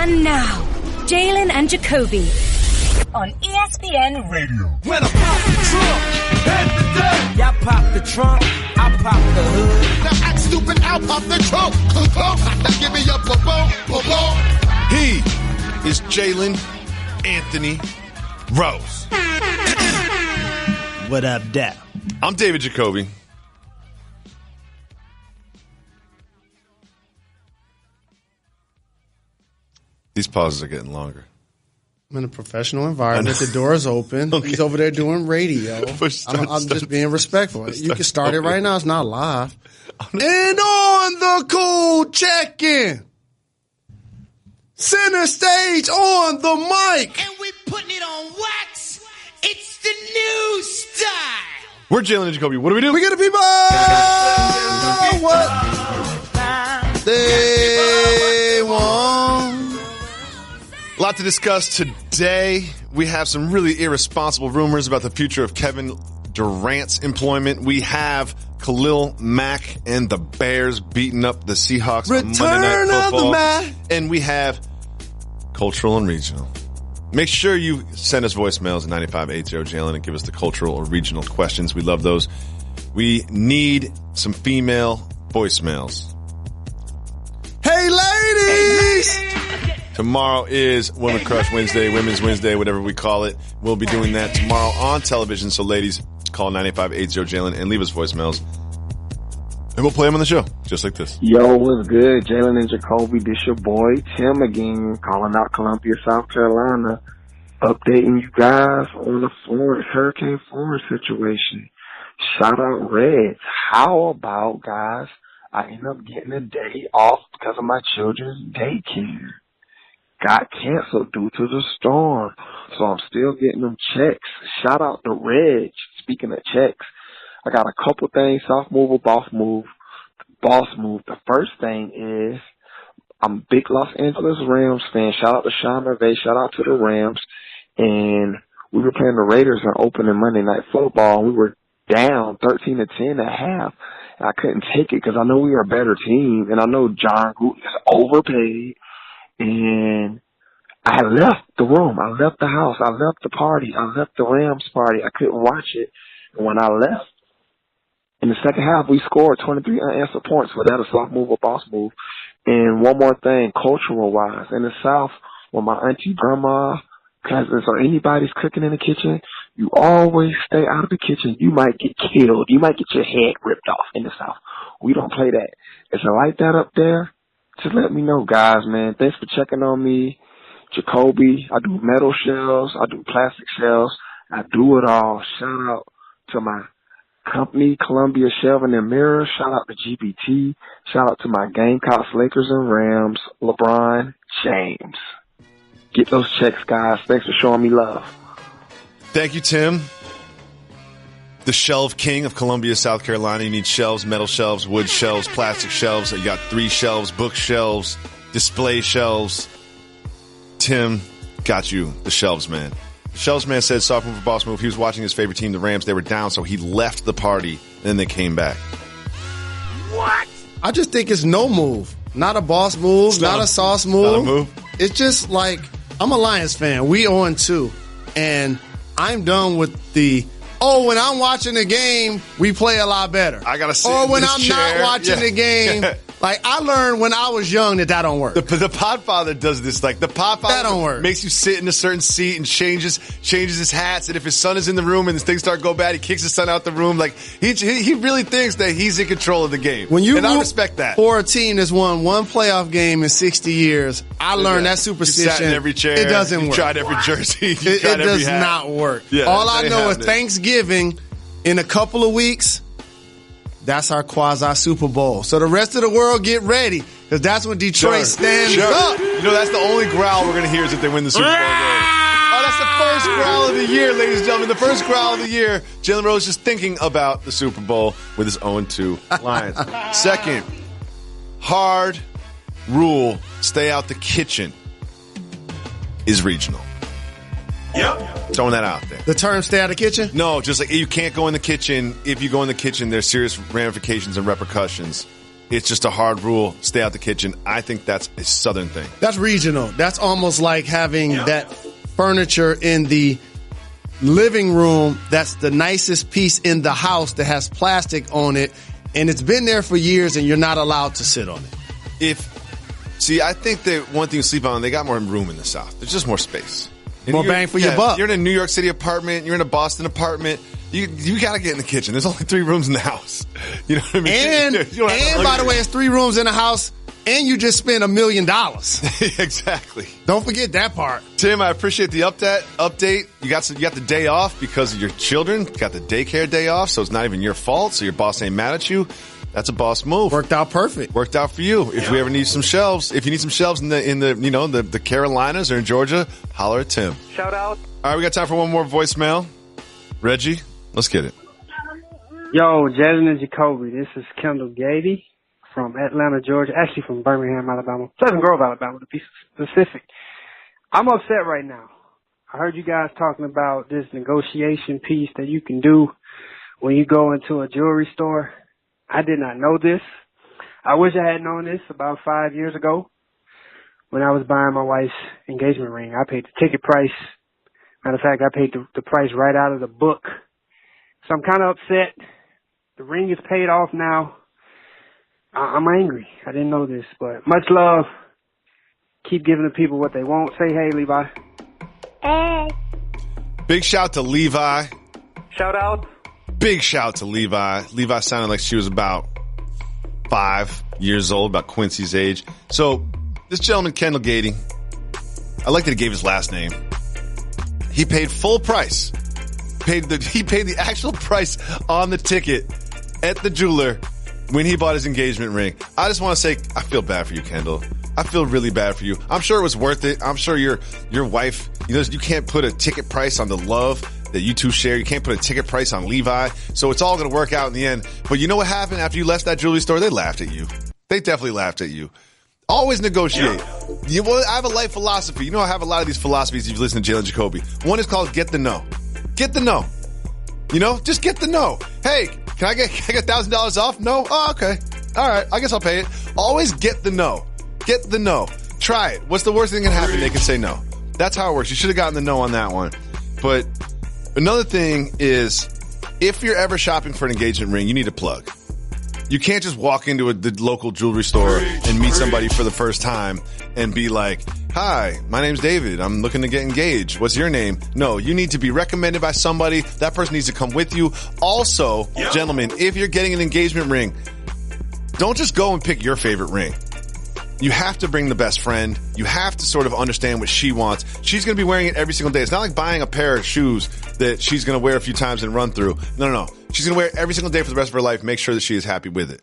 And now, Jalen and Jacoby on ESPN Radio. When I pop the trunk, head the deck. Y'all pop the trunk, I pop the hood. Now act stupid, I'll pop the trunk. Now give me your boom. He is Jalen Anthony Rose. What up, Dap? I'm David Jacoby. These pauses are getting longer. I'm in a professional environment. The door is open. Okay. He's over there doing radio. I'm just being respectful. You can start it right now. It's not live. And on the cool check-in. Center stage on the mic. And we putting it on wax. It's the new style. We're Jalen and Jacoby. What do we do? We get the people what they want. A lot to discuss today. We have some really irresponsible rumors about the future of Kevin Durant's employment. We have Khalil Mack and the Bears beating up the Seahawks on Monday Night Football. And we have cultural and regional. Make sure you send us voicemails at 9580-JALEN and give us the cultural or regional questions. We love those. We need some female voicemails. Hey, ladies! Tomorrow is Women Crush Wednesday, Women's Wednesday, whatever we call it. We'll be doing that tomorrow on television. So, ladies, call 9580-JALEN and leave us voicemails. And we'll play them on the show, just like this. Yo, what's good? Jalen and Jacoby, this your boy, Tim again, calling out Columbia, South Carolina, updating you guys on the Hurricane Florence situation. Shout out Reds. How about, guys, I end up getting a day off because of my children's daycare. Got canceled due to the storm, so I'm still getting them checks. Shout out to Reg. Speaking of checks, I got a couple things, soft move or boss move. Boss move. The first thing is I'm a big Los Angeles Rams fan. Shout out to Sean McVay. Shout out to the Rams. And we were playing the Raiders on opening Monday Night Football. We were down 13-10 at half. And I couldn't take it because I know we are a better team, and I know John Gruden is overpaid. And I left the room. I left the house. I left the party. I left the Rams party. I couldn't watch it. And when I left, in the second half, we scored 23 unanswered points. So that a soft move or boss move. And one more thing, cultural-wise. In the South, when my auntie, grandma, cousins, or anybody's cooking in the kitchen, you always stay out of the kitchen. You might get killed. You might get your head ripped off in the South. We don't play that. Is it like that up there? Just let me know, guys, man. Thanks for checking on me. Jacoby, I do metal shells. I do plastic shells. I do it all. Shout out to my company, Columbia Shelving and Mirrors. Shout out to GBT. Shout out to my Gamecocks, Lakers, and Rams, LeBron James. Get those checks, guys. Thanks for showing me love. Thank you, Tim. The Shelf King of Columbia, South Carolina. You need shelves, metal shelves, wood shelves, plastic shelves. You got 3 shelves, bookshelves, display shelves. Tim got you the shelves, man. The shelves man said soft move or boss move. He was watching his favorite team, the Rams. They were down, so he left the party, and then they came back. What? I just think it's no move. Not a boss move, not a sauce move. Not a move. It's just like, I'm a Lions fan. We 0-2. And I'm done with the, when I'm watching the game, we play a lot better. I got to sit Or when in this I'm chair. not watching the game. Like, I learned when I was young that don't work. The Podfather does this. Like, the Podfather that don't work. Makes you sit in a certain seat and changes his hats. And if his son is in the room and things start to go bad, he kicks his son out the room. Like, he really thinks that he's in control of the game. And I respect that. For a team that's won one playoff game in 60 years, I learned that superstition. You sat in every chair. It doesn't work. You tried every jersey. It does not work. Yeah, all I know is Thanksgiving in a couple of weeks, that's our quasi Super Bowl. So the rest of the world get ready, because that's when Detroit stands up. You know, that's the only growl we're going to hear is if they win the Super Bowl game. Oh, that's the first growl of the year, ladies and gentlemen. The first growl of the year. Jalen Rose just thinking about the Super Bowl with his 0-2 Lions. Second, hard rule, stay out the kitchen, is regional. Yep. Throwing that out there. The term stay out of the kitchen? No, just like you can't go in the kitchen. If you go in the kitchen, there's serious ramifications and repercussions It's just a hard rule. Stay out the kitchen. I think that's a Southern thing. That's regional. That's almost like having that furniture in the living room that's the nicest piece in the house that has plastic on it, and it's been there for years, and you're not allowed to sit on it. I think that one thing you sleep on, they got more room in the South. There's just more space. More bang for your buck. You're in a New York City apartment. You're in a Boston apartment. You got to get in the kitchen. There's only 3 rooms in the house. You know what I mean? And by the way, it's 3 rooms in the house, and you just spent $1 million. Exactly. Don't forget that part. Tim, I appreciate the update. You got the day off because of your children. You got the daycare day off, so it's not even your fault. So your boss ain't mad at you. That's a boss move. Worked out perfect. Worked out for you. If we ever need some shelves, if you need some shelves in the Carolinas or in Georgia, holler at Tim. Shout out. All right, we got time for one more voicemail. Reggie, let's get it. Yo, Jalen Jacoby. This is Kendall Gady from Atlanta, Georgia. Actually from Birmingham, Alabama. Pleasant Grove, Alabama, to be specific. I'm upset right now. I heard you guys talking about this negotiation piece that you can do when you go into a jewelry store. I did not know this. I wish I had known this about 5 years ago when I was buying my wife's engagement ring. I paid the ticket price. Matter of fact, I paid the price right out of the book. So I'm kind of upset. The ring is paid off now. I'm angry. I didn't know this, but much love. Keep giving the people what they want. Say hey, Levi. Hey. Big shout to Levi. Shout out. Big shout to Levi. Levi sounded like she was about 5 years old, about Quincy's age. So this gentleman, Kendall Gady, I like that he gave his last name. He paid full price. He paid the actual price on the ticket at the jeweler when he bought his engagement ring. I just want to say, I feel bad for you, Kendall. I feel really bad for you. I'm sure it was worth it. I'm sure your wife, you can't put a ticket price on the love that you two share. You can't put a ticket price on Levi. So it's all going to work out in the end. But you know what happened after you left that jewelry store? They laughed at you. They definitely laughed at you. Always negotiate. I have a life philosophy. I have a lot of these philosophies if you listen to Jalen Jacoby. One is called get the no. Get the no. Just get the no. Hey, can I get $1,000 off? No? Oh, okay. All right. I guess I'll pay it. Always get the no. Get the no. Try it. What's the worst thing that can happen? They can say no. That's how it works. You should have gotten the no on that one. But another thing is, if you're ever shopping for an engagement ring, you need a plug. You can't just walk into the local jewelry store and meet somebody for the first time and be like, hi, my name's David. I'm looking to get engaged. What's your name? No, you need to be recommended by somebody. That person needs to come with you. Also, gentlemen, if you're getting an engagement ring, don't just go and pick your favorite ring. You have to bring the best friend. You have to sort of understand what she wants. She's going to be wearing it every single day. It's not like buying a pair of shoes that she's going to wear a few times and run through. No. She's going to wear it every single day for the rest of her life. Make sure that she is happy with it.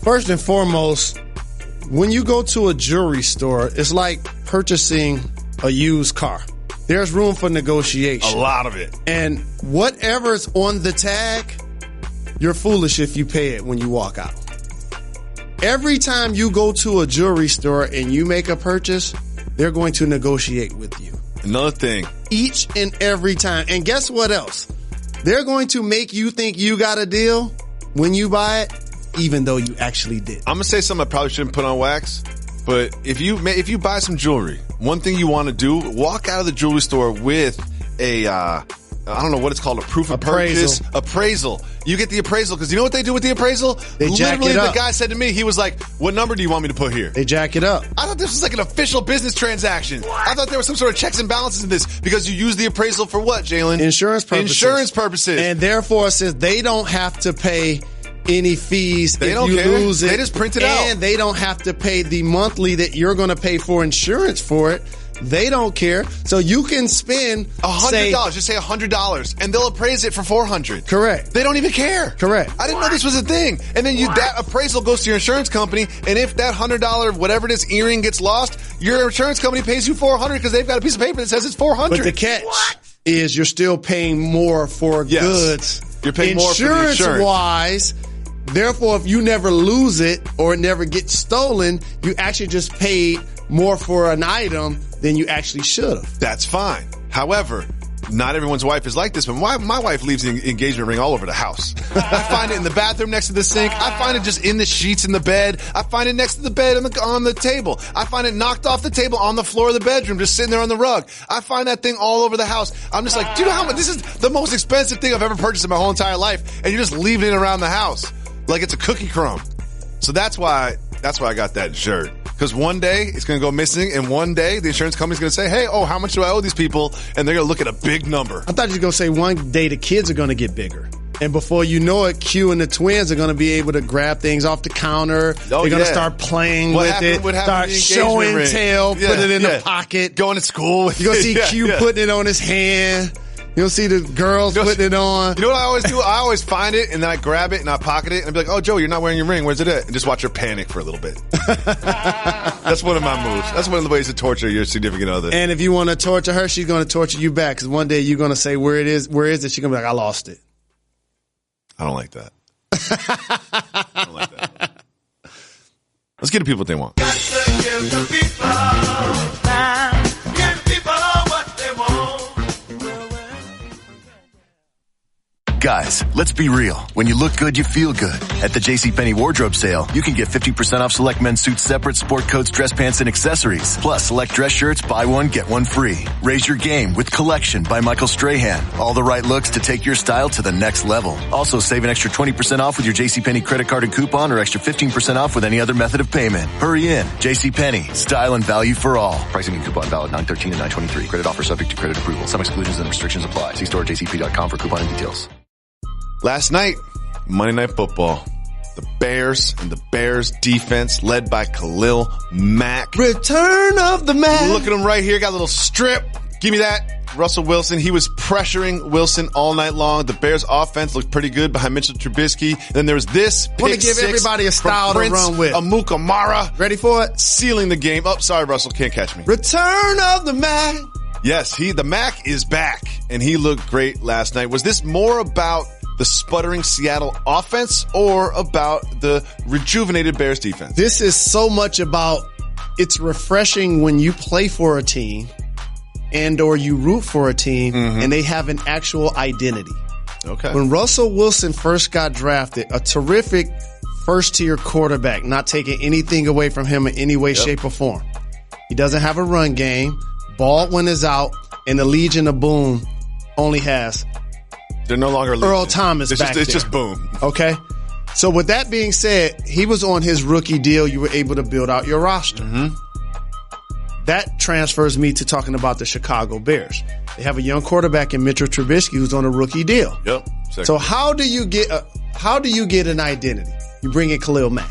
First and foremost, when you go to a jewelry store, it's like purchasing a used car. There's room for negotiation. A lot of it. And whatever's on the tag, you're foolish if you pay it when you walk out. Every time you go to a jewelry store and you make a purchase, they're going to negotiate with you. Another thing. Each and every time. And guess what else? They're going to make you think you got a deal when you buy it, even though you actually did. I'm going to say something I probably shouldn't put on wax, but if you buy some jewelry, one thing you want to do, walk out of the jewelry store with a, I don't know what it's called, a proof of purchase. Appraisal. You get the appraisal, because you know what they do with the appraisal? They jack it up. The guy said to me, he was like, what number do you want me to put here? They jack it up. I thought this was like an official business transaction. I thought there was some sort of checks and balances in this, because you use the appraisal for what, Jalen? Insurance purposes. And therefore, since they don't have to pay any fees if you lose it. They just print it out. And they don't have to pay the monthly that you're going to pay for insurance for it. They don't care. So you can spend $100. Just say $100, and they'll appraise it for $400. Correct. They don't even care. Correct. I didn't know this was a thing. And then that appraisal goes to your insurance company, and if that $100 whatever it is earring gets lost, your insurance company pays you $400 because they've got a piece of paper that says it's $400. But the catch is you're still paying more for goods. You're paying more for the insurance. Insurance-wise. Therefore, if you never lose it or it never gets stolen, you actually just paid more for an item than you actually should have. That's fine. However, not everyone's wife is like this, but my wife leaves the engagement ring all over the house. I find it in the bathroom next to the sink. I find it just in the sheets in the bed. I find it next to the bed on the table. I find it knocked off the table on the floor of the bedroom, just sitting there on the rug. I find that thing all over the house. I'm just like, do you know how much? This is the most expensive thing I've ever purchased in my whole entire life, and you're just leaving it around the house like it's a cookie crumb. So that's why I got that shirt. Because one day it's going to go missing, and one day the insurance company's going to say, hey, how much do I owe these people? And they're going to look at a big number. I thought you were going to say one day the kids are going to get bigger. And before you know it, Q and the twins are going to be able to grab things off the counter. They're going to start playing with it, start show and tell, put it in the pocket. Going to school. You're going to see Q putting it on his hand. You'll see the girls putting it on. You know what I always do? I always find it, and then I grab it, and I pocket it, and I'll be like, oh, Joe, you're not wearing your ring. Where's it at? And just watch her panic for a little bit. That's one of my moves. That's one of the ways to torture your significant other. And if you want to torture her, she's going to torture you back, because one day you're going to say, where is it? She's going to be like, I lost it. I don't like that. I don't like that. Let's get the people what they want. Got to give the people time. Give people what they want. Guys, let's be real. When you look good, you feel good. At the JCPenney wardrobe sale, you can get 50% off select men's suits, separate sport coats, dress pants, and accessories. Plus, select dress shirts, buy one, get one free. Raise your game with Collection by Michael Strahan. All the right looks to take your style to the next level. Also, save an extra 20% off with your JCPenney credit card and coupon, or extra 15% off with any other method of payment. Hurry in. JCPenney. Style and value for all. Pricing and coupon valid 9/13 and 9/23. Credit offer subject to credit approval. Some exclusions and restrictions apply. See store at jcp.com for coupon and details. Last night, Monday Night Football, the Bears and the Bears defense led by Khalil Mack. Return of the Mack. Look at him right here. Got a little strip. Give me that. Russell Wilson. He was pressuring Wilson all night long. The Bears offense looked pretty good behind Mitchell Trubisky. Then there was this pick want to give everybody a style to run with. Amukamara. Ready for it? Sealing the game. Oh, sorry, Russell. Can't catch me. Return of the Mack. Yes, the Mack is back, and he looked great last night. Was this more about the sputtering Seattle offense or about the rejuvenated Bears defense? This is so much about, it's refreshing when you play for a team and or you root for a team and they have an actual identity. Okay. When Russell Wilson first got drafted, a terrific first-tier quarterback, not taking anything away from him in any way, shape, or form. He doesn't have a run game. Baldwin is out, and the Legion of Boom only has They're no longer Earl Thomas back there. It's just boom. Okay? So with that being said, he was on his rookie deal. You were able to build out your roster. That transfers me to talking about the Chicago Bears. They have a young quarterback in Mitchell Trubisky who's on a rookie deal. Yep. So how do you get an identity? You bring in Khalil Mack.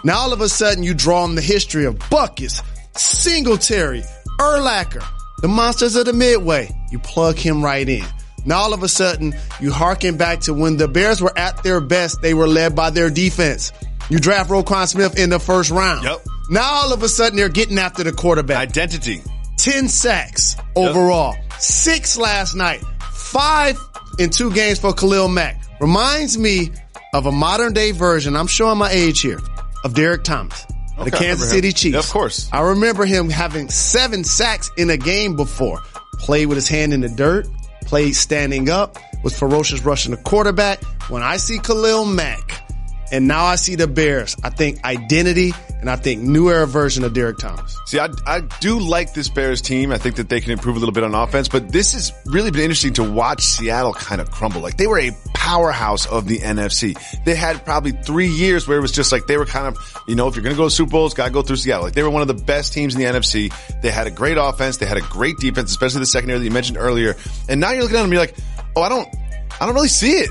Now all of a sudden you draw on the history of Buckets, Singletary, Urlacher, the monsters of the Midway. You plug him right in. Now all of a sudden you harken back to when the Bears were at their best. They were led by their defense. You draft Roquan Smith in the first round. Yep. Now all of a sudden they're getting after the quarterback. Identity. 10 sacks overall. 6 last night. 5 in 2 games for Khalil Mack. Reminds me of a modern day version, I'm showing my age here, of Derek Thomas. The Kansas City Chiefs. Yeah, of course. I remember him having 7 sacks in a game before. Played with his hand in the dirt. Played standing up. Was ferocious rushing the quarterback. When I see Khalil Mack, and now I see the Bears, I think identity, and I think new era version of Derek Thomas. See, I do like this Bears team. I think that they can improve a little bit on offense, but this has really been interesting to watch Seattle kind of crumble. Like, they were a powerhouse of the NFC. They had probably 3 years where it was just like they were kind of, if you're going to go to Super Bowls, got to go through Seattle. Like, they were one of the best teams in the NFC. They had a great offense. They had a great defense, especially the secondary that you mentioned earlier. And now you're looking at them and you're like, oh, I don't really see it.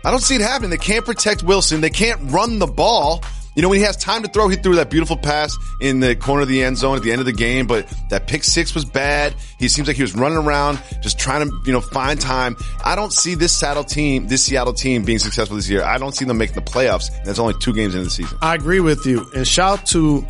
I don't see it happening. They can't protect Wilson. They can't run the ball. When he has time to throw, he threw that beautiful pass in the corner of the end zone at the end of the game, but that pick 6 was bad. He seems like he was running around just trying to, find time. I don't see this Seattle team being successful this year. I don't see them making the playoffs, and that's only 2 games into the season. I agree with you. And shout out to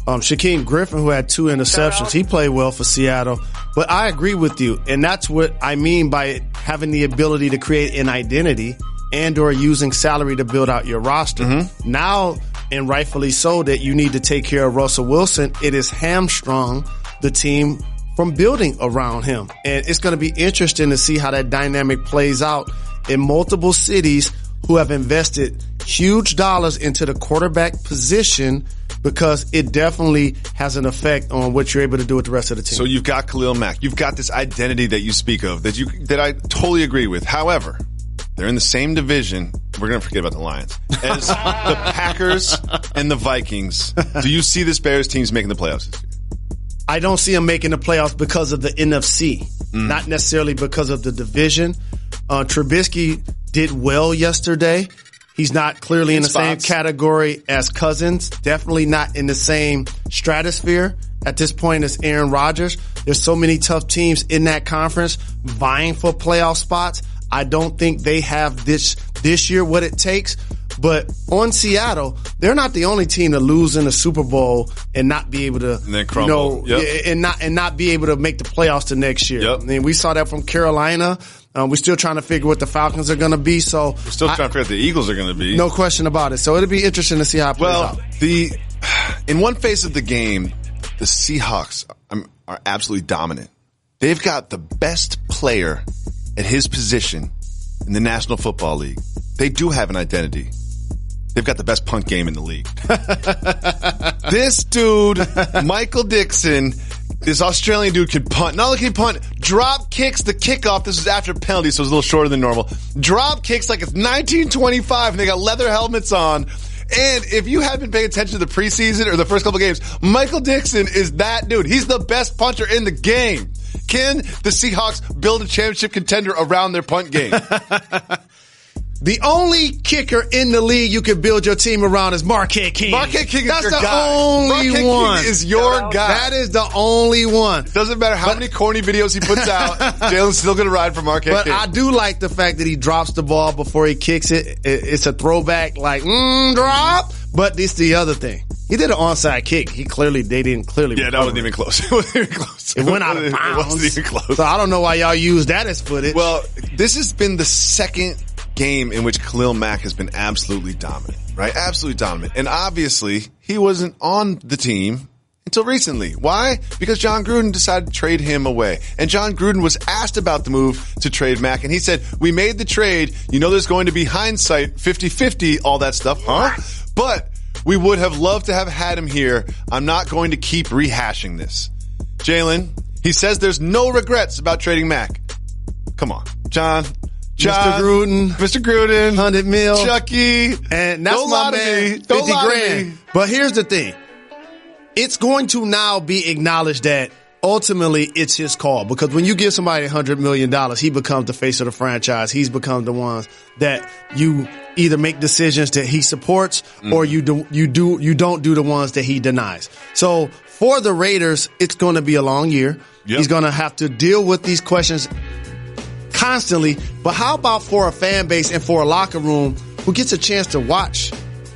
Shaquem Griffin, who had 2 interceptions. He played well for Seattle. But I agree with you, and that's what I mean by having the ability to create an identity and or using salary to build out your roster. Now, and rightfully so, that you need to take care of Russell Wilson, it is hamstrung the team from building around him. And it's going to be interesting to see how that dynamic plays out in multiple cities who have invested huge dollars into the quarterback position, because it definitely has an effect on what you're able to do with the rest of the team. So you've got Khalil Mack. You've got this identity that you speak of that I totally agree with. However, they're in the same division. We're going to forget about the Lions. As the Packers and the Vikings. Do you see this Bears teams making the playoffs this year? I don't see them making the playoffs because of the NFC, not necessarily because of the division. Trubisky did well yesterday. He's not clearly in the same category as Cousins. Definitely not in the same stratosphere at this point as Aaron Rodgers. There's so many tough teams in that conference vying for playoff spots. I don't think they have this year what it takes. But on Seattle, they're not the only team to lose in the Super Bowl and not be able to, and then crumble. and not be able to make the playoffs the next year. Yep. I mean, we saw that from Carolina. We're still trying to figure what the Falcons are going to be. So we're still trying to figure out what the Eagles are going to be. No question about it. So it'll be interesting to see how it plays out. In one phase of the game, the Seahawks are absolutely dominant. They've got the best player at his position in the National Football League. They do have an identity. They've got the best punt game in the league. This dude, Michael Dixon, this Australian dude can punt. Not only can he punt, drop kicks the kickoff. This is after penalty, so it's a little shorter than normal. Drop kicks like it's 1925, and they got leather helmets on. And if you haven't been paying attention to the preseason or the first couple games, Michael Dixon is that dude. He's the best punter in the game. Can the Seahawks build a championship contender around their punt game? The only kicker in the league you can build your team around is Marquette King. Marquette King is That's your the guy. only Marquette one. King is your guy. That is the only one. Doesn't matter how many corny videos he puts out, Jalen's still going to ride for Marquette King. But I do like the fact that he drops the ball before he kicks it. It's a throwback, like, drop. But it's the other thing. He did an onside kick. They didn't clearly. Yeah, that wasn't even close. It wasn't even close. It went out of bounds. It wasn't even close. So I don't know why y'all use that as footage. Well, this has been the second game in which Khalil Mack has been absolutely dominant, right? Absolutely dominant. And obviously, he wasn't on the team until recently. Why? Because John Gruden decided to trade him away. And John Gruden was asked about the move to trade Mack, and he said, we made the trade. You know there's going to be hindsight, 50-50, all that stuff, huh? But we would have loved to have had him here. I'm not going to keep rehashing this. Jalen, he says there's no regrets about trading Mack. Come on, John, Mr. Gruden, 100 mil, Chucky, and that's my man, 50 grand. But here's the thing. It's going to now be acknowledged that ultimately it's his call, because when you give somebody $100 million, he becomes the face of the franchise. He's become the ones that you either make decisions that he supports or you don't do the ones that he denies. So for the Raiders, it's going to be a long year. Yep. He's going to have to deal with these questions constantly. But how about for a fan base and for a locker room who gets a chance to watch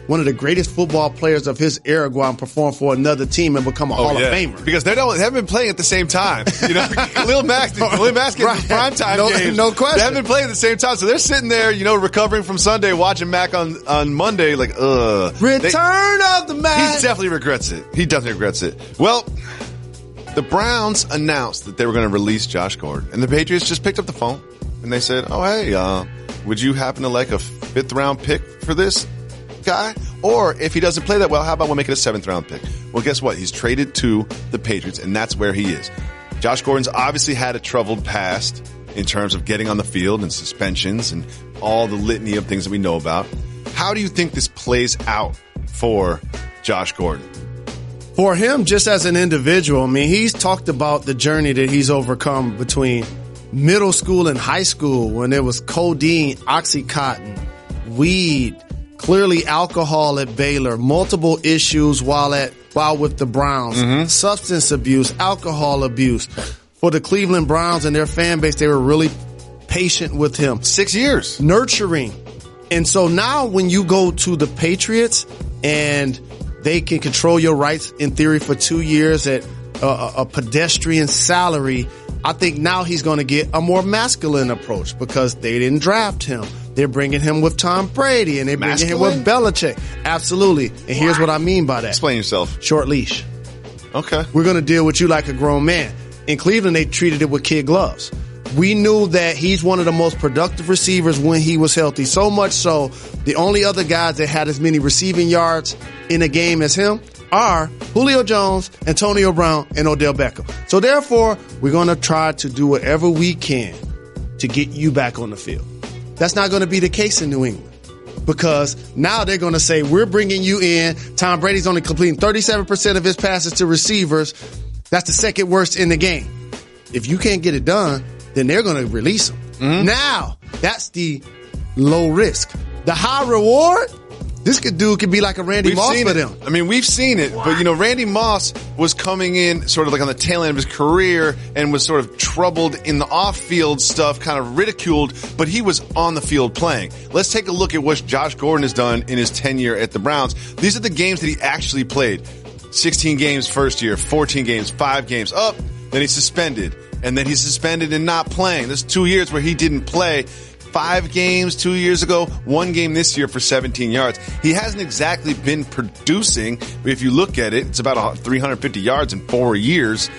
one of the greatest football players of his era go out and perform for another team and become a Hall of Famer? Because they haven't been playing at the same time. You know, Khalil Mack's getting primetime games. No question. They haven't been playing at the same time. So they're sitting there, recovering from Sunday, watching Mack on Monday, like, Return of the Mack. He definitely regrets it. Well, the Browns announced that they were going to release Josh Gordon, and the Patriots just picked up the phone and they said, oh, hey, would you happen to like a 5th round pick for this guy? Or if he doesn't play that well, how about we'll make it a 7th round pick? Well, guess what? He's traded to the Patriots, and that's where he is. Josh Gordon's obviously had a troubled past in terms of getting on the field and suspensions and all the litany of things that we know about. How do you think this plays out for Josh Gordon? For him, just as an individual, I mean, he's talked about the journey that he's overcome between middle school and high school when there was codeine, Oxycontin, weed, clearly alcohol at Baylor, multiple issues while with the Browns, substance abuse, alcohol abuse. For the Cleveland Browns and their fan base, they were really patient with him. 6 years. Nurturing. And so now when you go to the Patriots and they can control your rights in theory for 2 years at a pedestrian salary, I think now he's going to get a more masculine approach because they didn't draft him. They're bringing him with Tom Brady and they're bringing him with Belichick. Absolutely. And here's what I mean by that. Explain yourself. Short leash. Okay. We're going to deal with you like a grown man. in Cleveland, they treated it with kid gloves. We knew that he's one of the most productive receivers when he was healthy. So much so, the only other guys that had as many receiving yards in a game as him are Julio Jones, Antonio Brown, and Odell Beckham. So therefore, we're going to try to do whatever we can to get you back on the field. That's not going to be the case in New England, because now they're going to say, we're bringing you in. Tom Brady's only completing 37% of his passes to receivers. That's the second worst in the game. If you can't get it done, then they're going to release him. Mm-hmm. Now, that's the low risk. The high reward, this could be like a Randy Moss for them. I mean, we've seen it. But, Randy Moss was coming in sort of like on the tail end of his career and was sort of troubled in the off-field stuff, kind of ridiculed, but he was on the field playing. Let's take a look at what Josh Gordon has done in his tenure at the Browns. These are the games that he actually played. 16 games first year, 14 games, 5 games up, then he's suspended. And then he's suspended and not playing. There's 2 years where he didn't play. 5 games 2 years ago, 1 game this year for 17 yards. He hasn't exactly been producing, but if you look at it, it's about 350 yards in 4 years.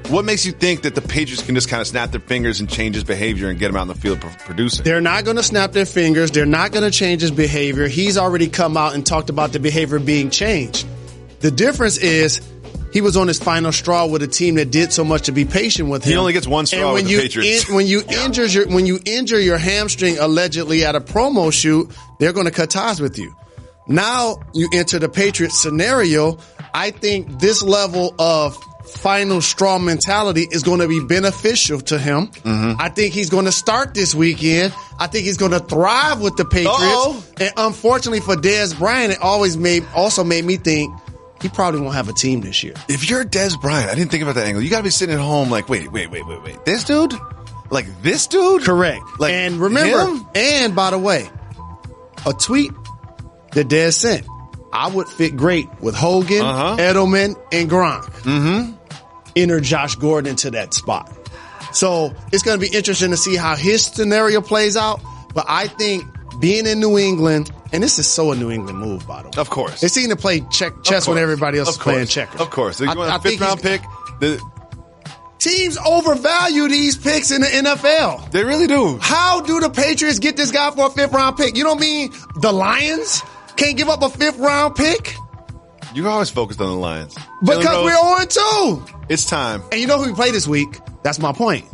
What makes you think that the Patriots can just kind of snap their fingers and change his behavior and get him out in the field producing? They're not going to snap their fingers. They're not going to change his behavior. He's already come out and talked about the behavior being changed. The difference is, he was on his final straw with a team that did so much to be patient with him. He only gets one straw with the Patriots. When you injure your hamstring allegedly at a promo shoot, they're going to cut ties with you. Now you enter the Patriots scenario. I think this level of final straw mentality is going to be beneficial to him. Mm-hmm. I think he's going to start this weekend. I think he's going to thrive with the Patriots. Uh-oh. And unfortunately for Dez Bryant, it also made me think, he probably won't have a team this year. If you're Dez Bryant, I didn't think about that angle. You got to be sitting at home like, wait. This dude? Like this dude? Correct. Like and remember, him? And by the way, a tweet that Dez sent, I would fit great with Hogan, Edelman, and Gronk. Mm-hmm. Enter Josh Gordon into that spot. So it's going to be interesting to see how his scenario plays out. But I think being in New England, and this is so a New England move, by the way. Of course. They seem to play chess when everybody else is playing checkers. Of course. They're going a fifth-round pick. Teams overvalue these picks in the NFL. They really do. How do the Patriots get this guy for a fifth-round pick? You don't mean the Lions can't give up a fifth-round pick? You're always focused on the Lions. Because we're 0-2. It's time. And you know who we play this week? That's my point.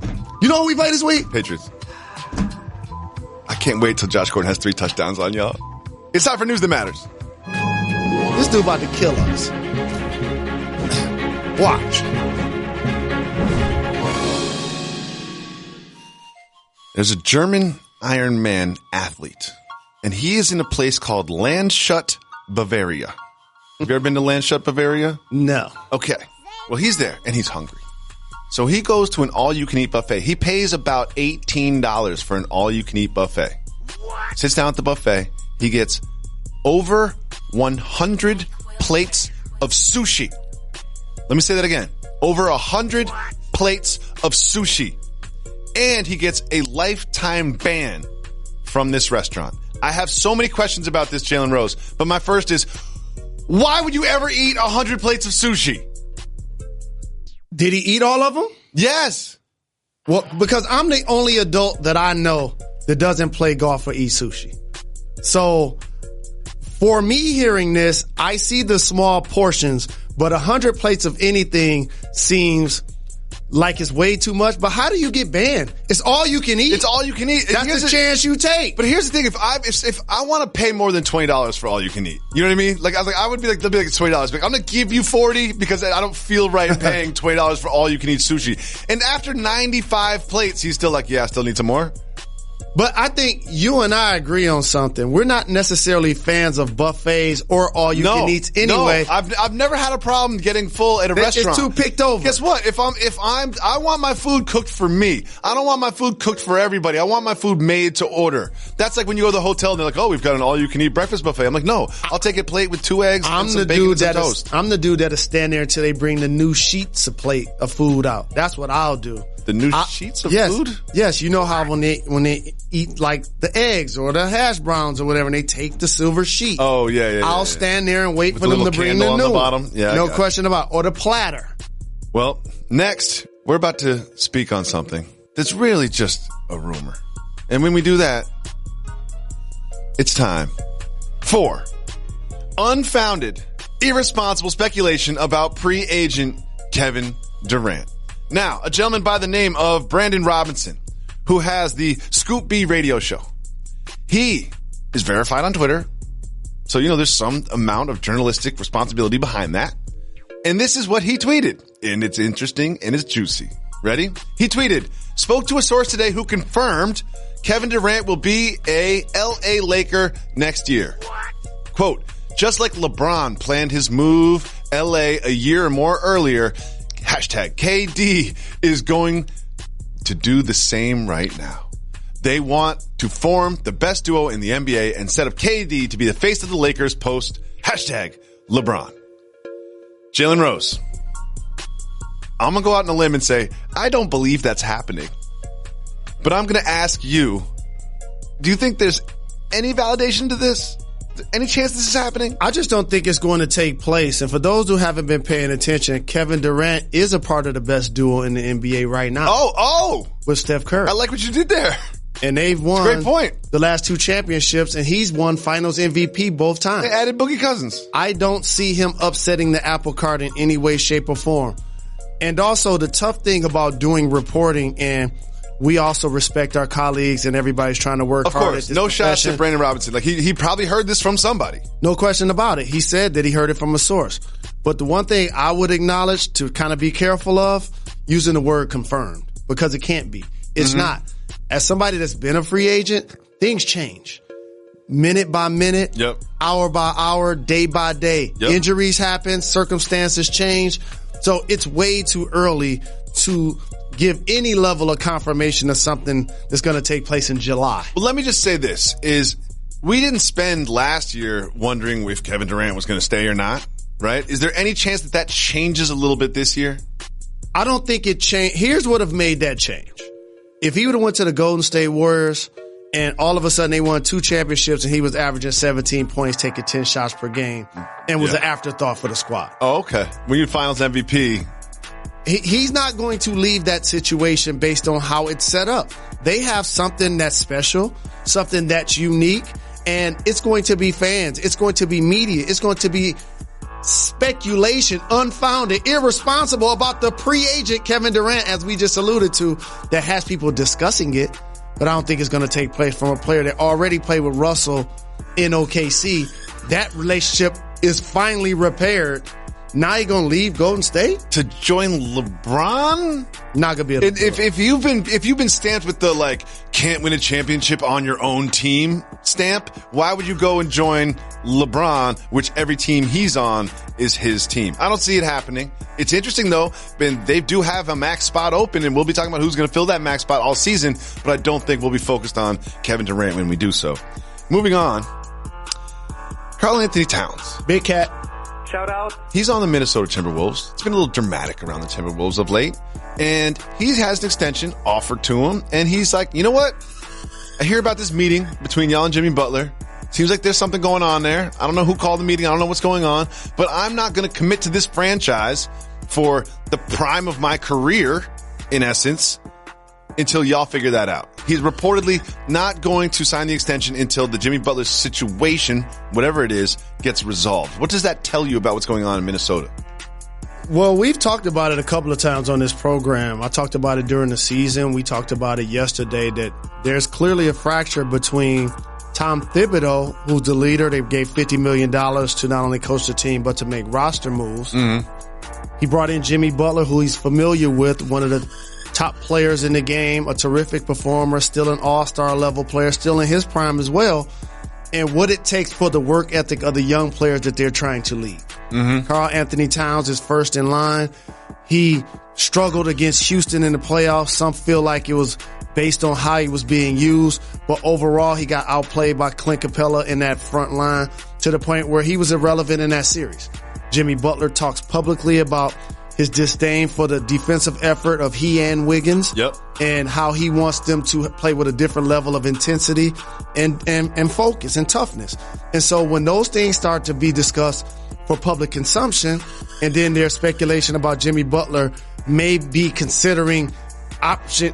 You know who we play this week? Patriots. I can't wait till Josh Gordon has 3 touchdowns on y'all. It's time for News That Matters. This dude about to kill us. Watch. There's a German Ironman athlete, and he is in a place called Landshut, Bavaria. Have you ever been to Landshut, Bavaria? No. Okay. Well, he's there, and he's hungry. So he goes to an all-you-can-eat buffet. He pays about $18 for an all-you-can-eat buffet. What? Sits down at the buffet. He gets over 100 plates of sushi. Let me say that again. Over 100 plates of sushi. And he gets a lifetime ban from this restaurant. I have so many questions about this, Jalen Rose. But my first is, why would you ever eat 100 plates of sushi? Did he eat all of them? Yes. Well, because I'm the only adult that I know that doesn't play golf or eat sushi. So for me hearing this, I see the small portions, but 100 plates of anything seems like it's way too much. But how do you get banned? It's all you can eat. It's all you can eat. That's the chance you take. But here's the thing: if I want to pay more than $20 for all you can eat, you know what I mean? Like I would be like, they'll be like $20. Like, I'm gonna give you $40 because I don't feel right paying $20 for all you can eat sushi. And after 95 plates, he's still like, yeah, I still need some more. But I think you and I agree on something. We're not necessarily fans of buffets or all-you-can-eats anyway. No, I've never had a problem getting full at a restaurant. It's too picked over. Guess what? I want my food cooked for me. I don't want my food cooked for everybody. I want my food made to order. That's like when you go to the hotel and they're like, oh, we've got an all-you-can-eat breakfast buffet. I'm like, no, I'll take a plate with 2 eggs and some bacon and some toast. I'm the dude that'll stand there until they bring the new sheets of plate of food out. That's what I'll do. The new sheets of food? Yes, you know how when they eat like the eggs or the hash browns or whatever, and they take the silver sheet. Oh, yeah. I'll stand there and wait for them to bring the new on the bottom. Yeah, no question about it. Or the platter. Well, next, we're about to speak on something that's really just a rumor. And when we do that, it's time for unfounded, irresponsible speculation about pre-agent Kevin Durant. Now, a gentleman by the name of Brandon Robinson, who has the Scoop B radio show. He is verified on Twitter. So, there's some amount of journalistic responsibility behind that. And this is what he tweeted. And it's interesting and it's juicy. Ready? He tweeted, spoke to a source today who confirmed Kevin Durant will be a LA Laker next year. Quote, just like LeBron planned his move LA a year or more earlier, hashtag KD is going to do the same right now. They want to form the best duo in the NBA and set up KD to be the face of the Lakers post hashtag LeBron. Jalen Rose. I'm going to go out on a limb and say, I don't believe that's happening. But I'm going to ask you, do you think there's any validation to this? Any chance this is happening? I just don't think it's going to take place. And for those who haven't been paying attention, Kevin Durant is a part of the best duo in the NBA right now. Oh! With Steph Curry. I like what you did there. And they've won great point. The last 2 championships, and he's won finals MVP both times. They added Boogie Cousins. I don't see him upsetting the apple cart in any way, shape, or form. And also the tough thing about doing reporting, and we also respect our colleagues and everybody's trying to work hard. Of course, no shots at Brandon Robinson. Like he probably heard this from somebody. No question about it. He said that he heard it from a source. But the one thing I would acknowledge to kind of be careful of, using the word confirmed, because it can't be. It's not. As somebody that's been a free agent, things change. Minute by minute, hour by hour, day by day. Injuries happen, circumstances change. So it's way too early to give any level of confirmation of something that's going to take place in July. Well, let me just say this, is we didn't spend last year wondering if Kevin Durant was going to stay or not, right? Is there any chance that that changes a little bit this year? I don't think it changed. Here's what have made that change. If he would have went to the Golden State Warriors and all of a sudden they won 2 championships and he was averaging 17 points, taking 10 shots per game, and was an afterthought for the squad. Oh, okay. When you're finals MVP. He's not going to leave that situation based on how it's set up. They have something that's special, something that's unique, and it's going to be fans. It's going to be media. It's going to be speculation, unfounded, irresponsible about the pre-agent Kevin Durant, as we just alluded to, that has people discussing it. But I don't think it's going to take place from a player that already played with Russell in OKC. That relationship is finally repaired. Now you're going to leave Golden State to join LeBron? Not going to be able to. If you've been stamped with the can't win a championship on your own team stamp, why would you go and join LeBron, which every team he's on is his team? I don't see it happening. It's interesting though, they do have a Mack spot open, and we'll be talking about who's going to fill that Mack spot all season, but I don't think we'll be focused on Kevin Durant when we do so. Moving on. Karl-Anthony Towns. Big cat. Shout out. He's on the Minnesota Timberwolves. It's been a little dramatic around the Timberwolves of late. And he has an extension offered to him. And he's like, you know what? I hear about this meeting between y'all and Jimmy Butler. Seems like there's something going on there. I don't know who called the meeting. I don't know what's going on. But I'm not going to commit to this franchise for the prime of my career, in essence, until y'all figure that out. He's reportedly not going to sign the extension until the Jimmy Butler situation, whatever it is, gets resolved. What does that tell you about what's going on in Minnesota? Well, we've talked about it a couple of times on this program. I talked about it during the season. We talked about it yesterday, that there's clearly a fracture between Tom Thibodeau, who's the leader. They gave $50 million to not only coach the team, but to make roster moves. He brought in Jimmy Butler, who he's familiar with, one of the top players in the game, a terrific performer, still an all-star level player, still in his prime as well, and what it takes for the work ethic of the young players that they're trying to lead. Karl-Anthony Towns is first in line. He struggled against Houston in the playoffs. Some feel like it was based on how he was being used, but overall he got outplayed by Clint Capella in that front line to the point where he was irrelevant in that series. Jimmy Butler talks publicly about his disdain for the defensive effort of he and Wiggins, and how he wants them to play with a different level of intensity and focus and toughness. And so when those things start to be discussed for public consumption, and then there's speculation about Jimmy Butler may be considering option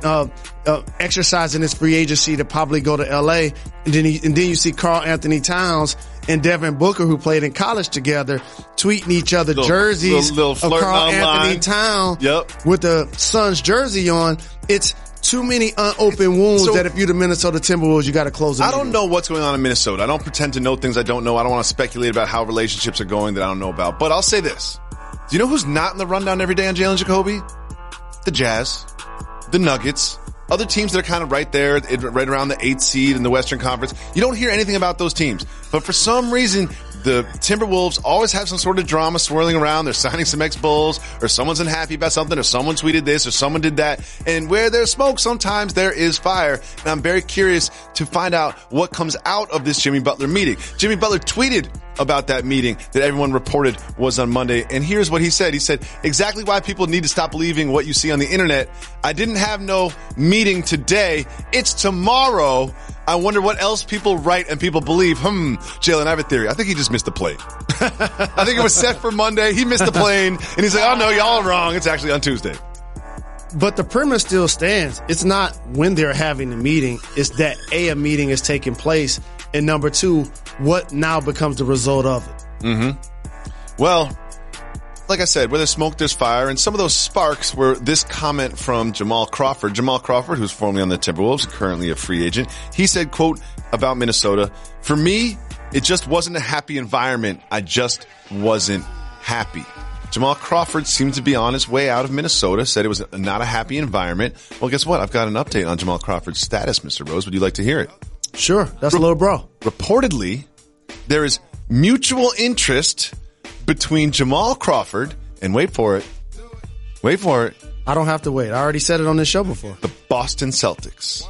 exercising his free agency to probably go to LA. And then you see Karl Anthony Towns and Devin Booker, who played in college together, tweeting each other jerseys of Karl Anthony Towns with the Suns jersey on. It's too many unopened wounds that if you're the Minnesota Timberwolves, you got to close them. I don't know what's going on in Minnesota. I don't pretend to know things I don't know. I don't want to speculate about how relationships are going that I don't know about. But I'll say this. Do you know who's not in the rundown every day on Jalen Jacoby? The Jazz, the Nuggets, other teams that are kind of right there, right around the 8th seed in the Western Conference. You don't hear anything about those teams. But for some reason, the Timberwolves always have some sort of drama swirling around. They're signing some ex-Bulls, or someone's unhappy about something, or someone tweeted this, or someone did that. And where there's smoke, sometimes there is fire. And I'm very curious to find out what comes out of this Jimmy Butler meeting. Jimmy Butler tweeted about that meeting that everyone reported was on Monday. And here's what he said. He said, exactly why people need to stop believing what you see on the internet. I didn't have no meeting today. It's tomorrow. I wonder what else people write and people believe. Jalen, I have a theory. I think he just missed the plane. I think it was set for Monday. He missed the plane and he's like, oh no, y'all are wrong. It's actually on Tuesday. But the premise still stands. It's not when they're having the meeting. It's that a meeting is taking place. And number two, what now becomes the result of it? Well, like I said, where there's smoke, there's fire. And some of those sparks were this comment from Jamal Crawford. Jamal Crawford, who's formerly on the Timberwolves, currently a free agent. He said, quote, about Minnesota, for me, it just wasn't a happy environment. I just wasn't happy. Jamal Crawford seemed to be on his way out of Minnesota, said it was not a happy environment. Well, guess what? I've got an update on Jamal Crawford's status, Mr. Rose. Would you like to hear it? Sure. That's a little bro. Reportedly, there is mutual interest between Jamal Crawford and wait for it. I don't have to wait. I already said it on this show before. The Boston Celtics.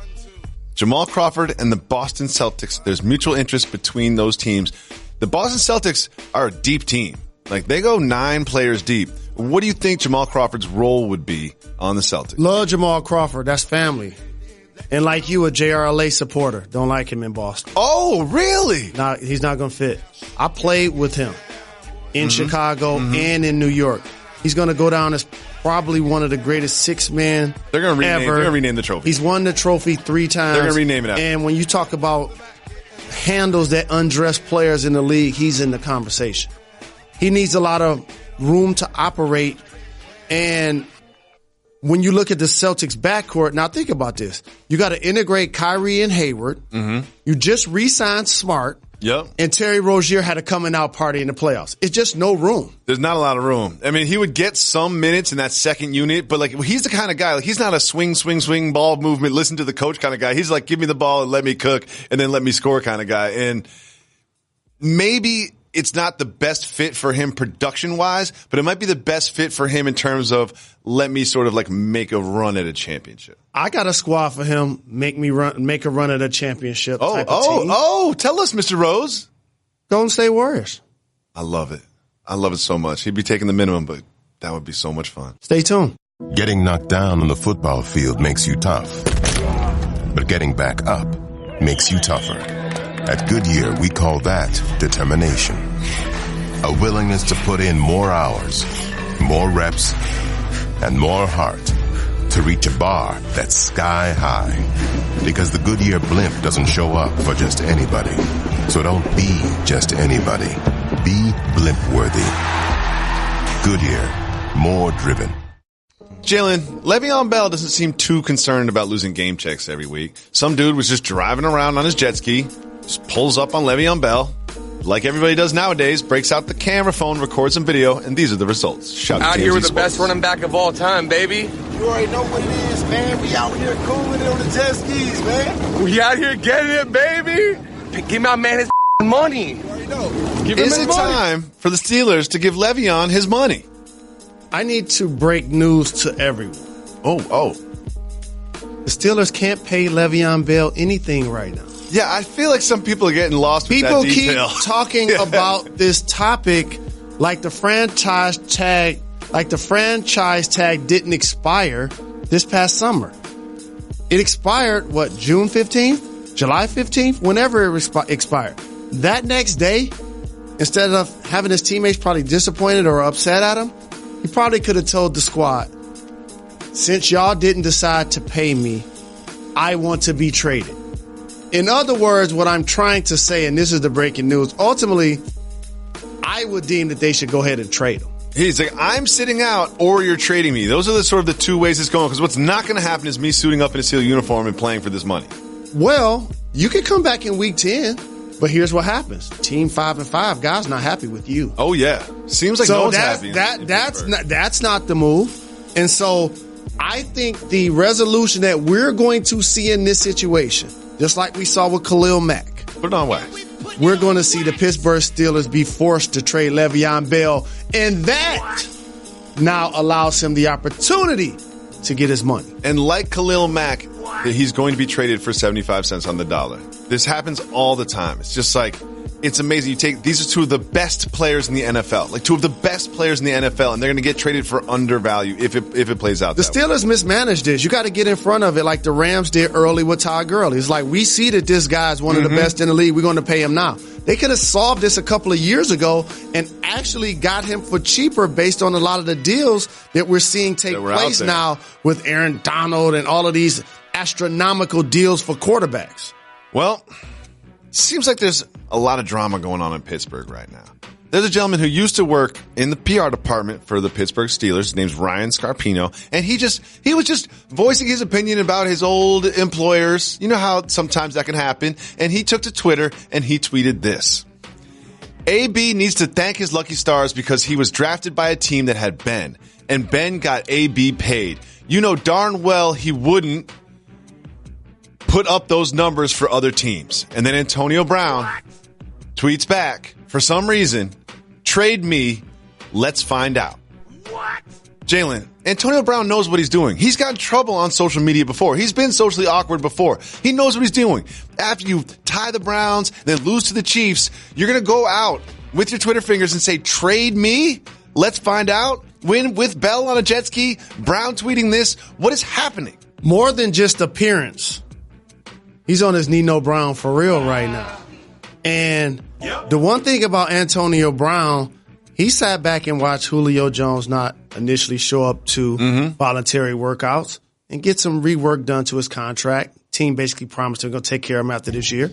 Jamal Crawford and the Boston Celtics. There's mutual interest between those teams. The Boston Celtics are a deep team. Like, they go 9 players deep. What do you think Jamal Crawford's role would be on the Celtics? Love Jamal Crawford. That's family. And like you, a JRLA supporter. Don't like him in Boston. Oh, really? Nah, he's not going to fit. I played with him in Chicago and in New York. He's going to go down as probably one of the greatest 6 men They're going to rename the trophy. He's won the trophy 3 times. They're going to rename it after. And when you talk about handles that undress players in the league, he's in the conversation. He needs a lot of room to operate. And when you look at the Celtics backcourt, now think about this. You got to integrate Kyrie and Hayward. You just re-signed Smart. Yep. And Terry Rozier had a coming out party in the playoffs. It's just no room. There's not a lot of room. I mean, he would get some minutes in that second unit, but like, he's the kind of guy, like, he's not a swing ball movement, listen to the coach kind of guy. He's like, give me the ball and let me cook and then let me score kind of guy. And maybe it's not the best fit for him production-wise, but it might be the best fit for him in terms of let me sort of like make a run at a championship. I got a squad for him. Make a run at a championship. Type of team. Tell us, Mr. Rose. Golden State Warriors. I love it. I love it so much. He'd be taking the minimum, but that would be so much fun. Stay tuned. Getting knocked down on the football field makes you tough, but getting back up makes you tougher. At Goodyear, we call that determination. A willingness to put in more hours, more reps, and more heart to reach a bar that's sky high. Because the Goodyear blimp doesn't show up for just anybody. So don't be just anybody. Be blimp-worthy. Goodyear, more driven. Jalen, Le'Veon Bell doesn't seem too concerned about losing game checks every week. Some dude was just driving around on his jet ski, just pulls up on Le'Veon Bell, like everybody does nowadays, breaks out the camera phone, records some video, and these are the results. Shout out here with the best running back of all time, baby. You already know what it is, man. We out here cooling it on the jet skis, man. We out here getting it, baby. Give my man his money. You already know. Give him Is his it money. time for the Steelers to give Le'Veon his money? I need to break news to everyone. Oh. The Steelers can't pay Le'Veon Bell anything right now. Yeah, I feel like some people are getting lost with People that keep detail. talking about this topic like the franchise tag didn't expire this past summer. It expired, June 15th? July 15th? Whenever it expired. That next day, instead of having his teammates probably disappointed or upset at him, he probably could have told the squad, since y'all didn't decide to pay me, I want to be traded. In other words, what I'm trying to say, and this is the breaking news, ultimately, I would deem that they should go ahead and trade him. He's like, I'm sitting out or you're trading me. Those are the sort of the two ways it's going, because what's not going to happen is me suiting up in a Steeler uniform and playing for this money. Well, you could come back in week 10, but here's what happens. Team 5-5, guys not happy with you. Oh, yeah. Seems like no one's happy. That's not the move. And so I think the resolution that we're going to see in this situation, just like we saw with Khalil Mack. Put it on wax. We're going to see the Pittsburgh Steelers be forced to trade Le'Veon Bell, and that now allows him the opportunity to get his money. And like Khalil Mack, he's going to be traded for 75 cents on the dollar. This happens all the time. It's just like, it's amazing. You take, these are two of the best players in the NFL, like two of the best players in the NFL, and they're going to get traded for undervalue if it plays out. The Steelers mismanaged this. You got to get in front of it like the Rams did early with Todd Gurley. It's like, we see that this guy's one of the best in the league. We're going to pay him now. They could have solved this a couple of years ago and actually got him for cheaper based on a lot of the deals that we're seeing take place now with Aaron Donald and all of these astronomical deals for quarterbacks. Well, seems like there's a lot of drama going on in Pittsburgh right now. There's a gentleman who used to work in the PR department for the Pittsburgh Steelers. His name's Ryan Scarpino. And he was just voicing his opinion about his old employers. You know how sometimes that can happen. And he took to Twitter and he tweeted this. AB needs to thank his lucky stars because he was drafted by a team that had Ben. And Ben got AB paid. You know darn well he wouldn't put up those numbers for other teams. And then Antonio Brown tweets back, for some reason, trade me, let's find out. What? Jalen, Antonio Brown knows what he's doing. He's got in trouble on social media before. He's been socially awkward before. He knows what he's doing. After you tie the Browns, then lose to the Chiefs, you're going to go out with your Twitter fingers and say, trade me, let's find out. Win with Bell on a jet ski, Brown tweeting this. What is happening? More than just appearance. He's on his Nino Brown for real right now. And the one thing about Antonio Brown, he sat back and watched Julio Jones not initially show up to voluntary workouts and get some rework done to his contract. Team basically promised they're going to take care of him after this year.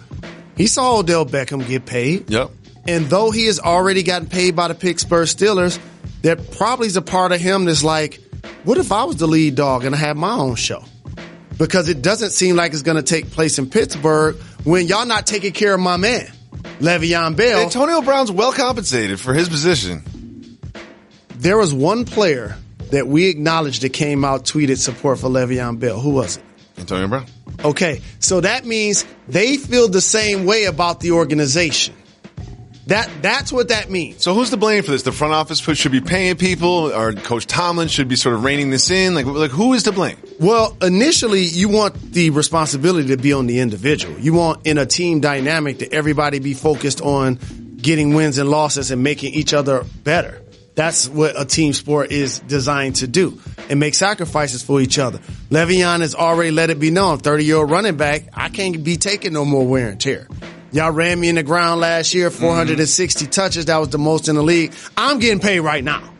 He saw Odell Beckham get paid. Yep. And though he has already gotten paid by the Pittsburgh Steelers, there probably is a part of him that's like, what if I was the lead dog and I had my own show? Because it doesn't seem like it's going to take place in Pittsburgh when y'all not taking care of my man, Le'Veon Bell. Antonio Brown's well compensated for his position. There was one player that we acknowledged that came out, tweeted support for Le'Veon Bell. Who was it? Antonio Brown. Okay, so that means they feel the same way about the organization. That's what that means. So who's to blame for this? The front office should be paying people, or Coach Tomlin should be sort of reining this in? Like who is to blame? Well, initially, you want the responsibility to be on the individual. You want, in a team dynamic, to everybody be focused on getting wins and losses and making each other better. That's what a team sport is designed to do, and make sacrifices for each other. Le'Veon has already let it be known, 30-year-old running back, I can't be taking no more wear and tear. Y'all ran me in the ground last year, 460 touches. That was the most in the league. I'm getting paid right now.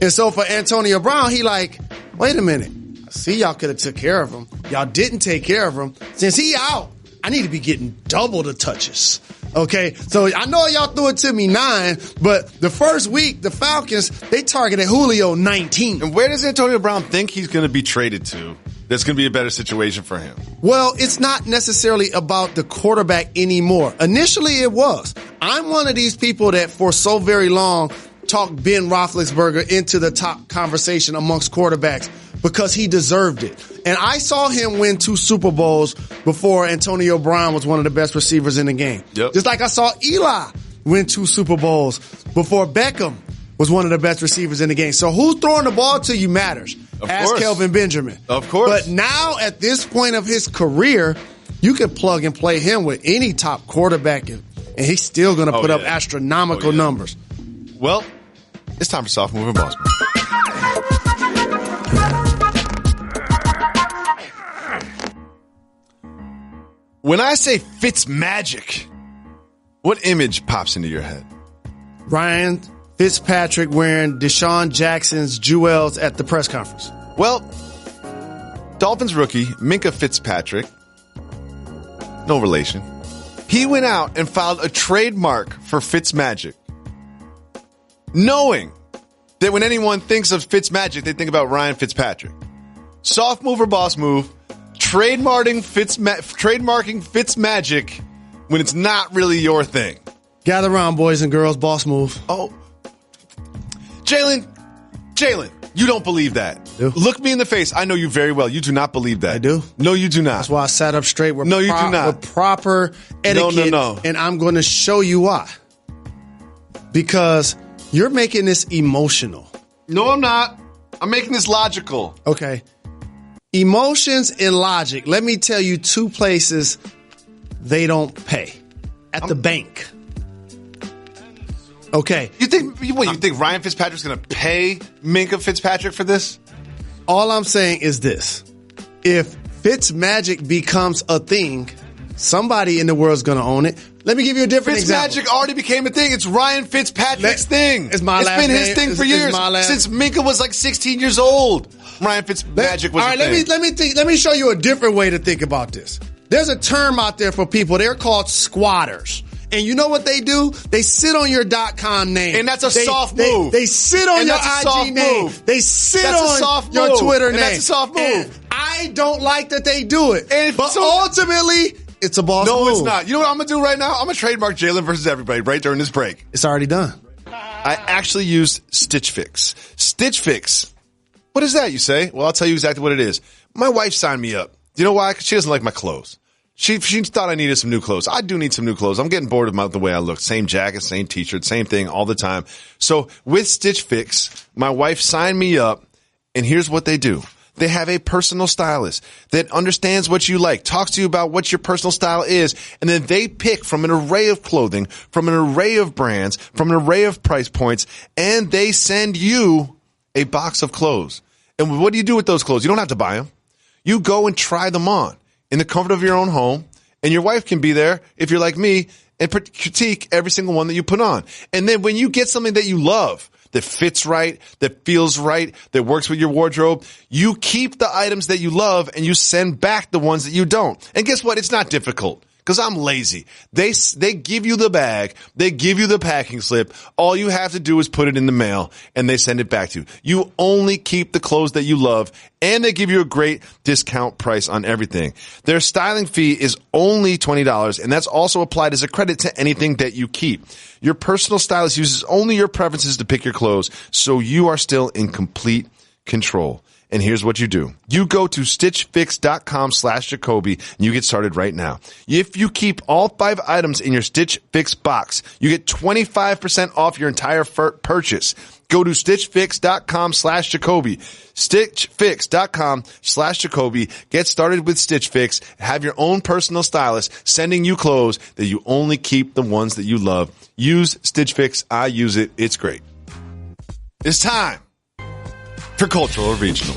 And so for Antonio Brown, he like, wait a minute. I see y'all could have took care of him. Y'all didn't take care of him. Since he out, I need to be getting double the touches. Okay, so I know y'all threw it to me 9, but the first week, the Falcons, they targeted Julio 19. And where does Antonio Brown think he's going to be traded to? That's going to be a better situation for him. Well, it's not necessarily about the quarterback anymore. Initially, it was. I'm one of these people that for so very long talked Ben Roethlisberger into the top conversation amongst quarterbacks because he deserved it. And I saw him win 2 Super Bowls before Antonio Brown was one of the best receivers in the game. Yep. Just like I saw Eli win 2 Super Bowls before Beckham was one of the best receivers in the game. So who's throwing the ball to you matters. Ask Kelvin Benjamin. Of course. But now at this point of his career, you can plug and play him with any top quarterback, and he's still going to put up astronomical numbers. Well, it's time for Soft Moving Boss. When I say Fitzmagic, what image pops into your head? Ryan Fitzpatrick wearing Deshaun Jackson's jewels at the press conference. Well, Dolphins rookie Minkah Fitzpatrick, no relation, he went out and filed a trademark for Fitzmagic, knowing that when anyone thinks of Fitzmagic, they think about Ryan Fitzpatrick. Soft move or boss move, trademarking Fitzmagic when it's not really your thing. Gather around, boys and girls. Boss move. Oh, Jalen, you don't believe that. Look me in the face. I know you very well. You do not believe that. I do. No, you do not. That's why I sat up straight. You do not. With proper etiquette. No. And I'm going to show you why. Because you're making this emotional. No, I'm not. I'm making this logical. Okay. Emotions and logic. Let me tell you two places they don't pay. At the bank. Okay. You think Ryan Fitzpatrick's going to pay Minkah Fitzpatrick for this? All I'm saying is this. If Fitzmagic becomes a thing, somebody in the world is going to own it. Let me give you a different example. Fitzmagic already became a thing. It's Ryan Fitzpatrick's thing. It's been his thing for years. Since Minkah was like 16 years old. Ryan Fitzmagic was a thing. Let me show you a different way to think about this. There's a term out there for people. They're called squatters. And you know what they do? They sit on your .com name. And that's a soft move. They sit on your IG name. They sit on your Twitter name. That's a soft move. And I don't like that they do it. But ultimately, it's a boss move. No, it's not. You know what I'm going to do right now? I'm going to trademark Jalen versus everybody right during this break. It's already done. I actually used Stitch Fix. Stitch Fix. What is that, you say? Well, I'll tell you exactly what it is. My wife signed me up. You know why? Because she doesn't like my clothes. She thought I needed some new clothes. I do need some new clothes. I'm getting bored of the way I look. Same jacket, same t-shirt, same thing all the time. So with Stitch Fix, my wife signed me up, and here's what they do. They have a personal stylist that understands what you like, talks to you about what your personal style is, and then they pick from an array of clothing, from an array of brands, from an array of price points, and they send you a box of clothes. And what do you do with those clothes? You don't have to buy them. You go and try them on in the comfort of your own home, and your wife can be there, if you're like me, and critique every single one that you put on. And then when you get something that you love, that fits right, that feels right, that works with your wardrobe, you keep the items that you love and you send back the ones that you don't. And guess what? It's not difficult. Because I'm lazy. They give you the bag. They give you the packing slip. All you have to do is put it in the mail, and they send it back to you. You only keep the clothes that you love, and they give you a great discount price on everything. Their styling fee is only $20, and that's also applied as a credit to anything that you keep. Your personal stylist uses only your preferences to pick your clothes, so you are still in complete control. And here's what you do. You go to stitchfix.com/Jacoby and you get started right now. If you keep all 5 items in your Stitch Fix box, you get 25% off your entire purchase. Go to stitchfix.com/Jacoby. Stitchfix.com/Jacoby. Get started with Stitch Fix. Have your own personal stylist sending you clothes that you only keep the ones that you love. Use Stitch Fix. I use it. It's great. It's time for Cultural or Regional.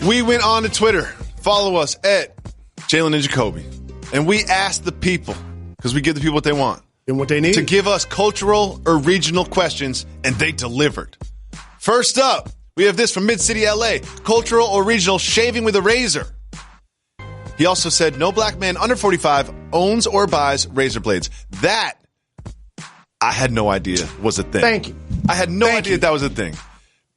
We went on to Twitter. Follow us at Jalen and Jacoby. And we asked the people, because we give the people what they want. And what they need. To give us cultural or regional questions, and they delivered. First up, we have this from Mid-City, LA. Cultural or regional shaving with a razor. He also said, no black man under 45 owns or buys razor blades. That, I had no idea was a thing. Thank you. I had no idea that was a thing.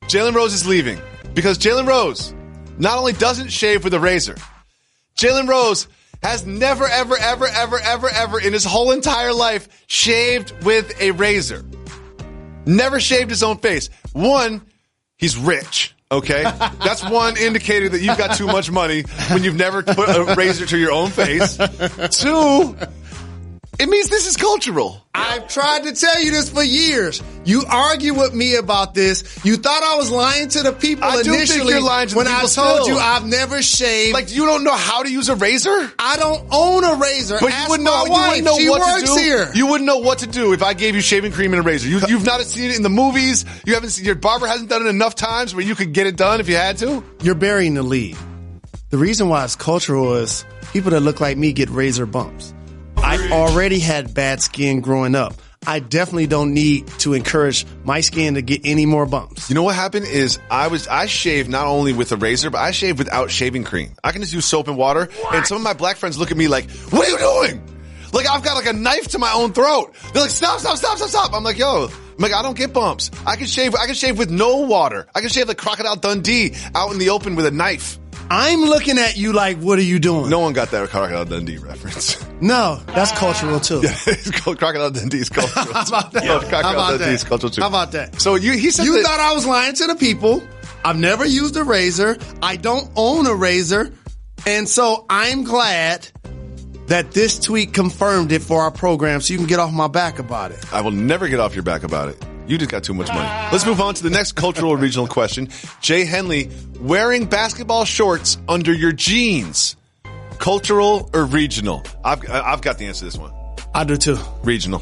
Jalen Rose is leaving because Jalen Rose not only doesn't shave with a razor, Jalen Rose has never, ever, ever, ever, ever, ever in his whole entire life shaved with a razor. Never shaved his own face. One, he's rich, okay? That's one indicator that you've got too much money when you've never put a razor to your own face. Two, it means this is cultural. I've tried to tell you this for years. You argue with me about this. You thought I was lying to the people initially. I do think you're lying to the people when I told you I've never shaved. Like, you don't know how to use a razor? I don't own a razor. But Ask you wouldn't my know, wife. You wouldn't know she what works to do. Here. You wouldn't know what to do if I gave you shaving cream and a razor. You've not seen it in the movies. You haven't seen, your barber hasn't done it enough times where you could get it done if you had to. You're burying the lead. The reason why it's cultural is people that look like me get razor bumps. I already had bad skin growing up. I definitely don't need to encourage my skin to get any more bumps. You know what happened is I shaved not only with a razor, but I shaved without shaving cream. I can just use soap and water. What? And some of my black friends look at me like, what are you doing? Like I've got like a knife to my own throat. They're like, stop. I'm like, I don't get bumps. I can shave with no water. I can shave like Crocodile Dundee out in the open with a knife. I'm looking at you like, what are you doing? No one got that Crocodile Dundee reference. No, that's cultural too. Yeah, it's called Crocodile Dundee's cultural. How about that? Crocodile Dundee's cultural too. How about that? So he said you thought I was lying to the people. I've never used a razor. I don't own a razor. And so I'm glad that this tweet confirmed it for our program so you can get off my back about it. I will never get off your back about it. You just got too much money. Let's move on to the next cultural regional question. Jay Henley, wearing basketball shorts under your jeans, cultural or regional? I've got the answer to this one. I do too. Regional.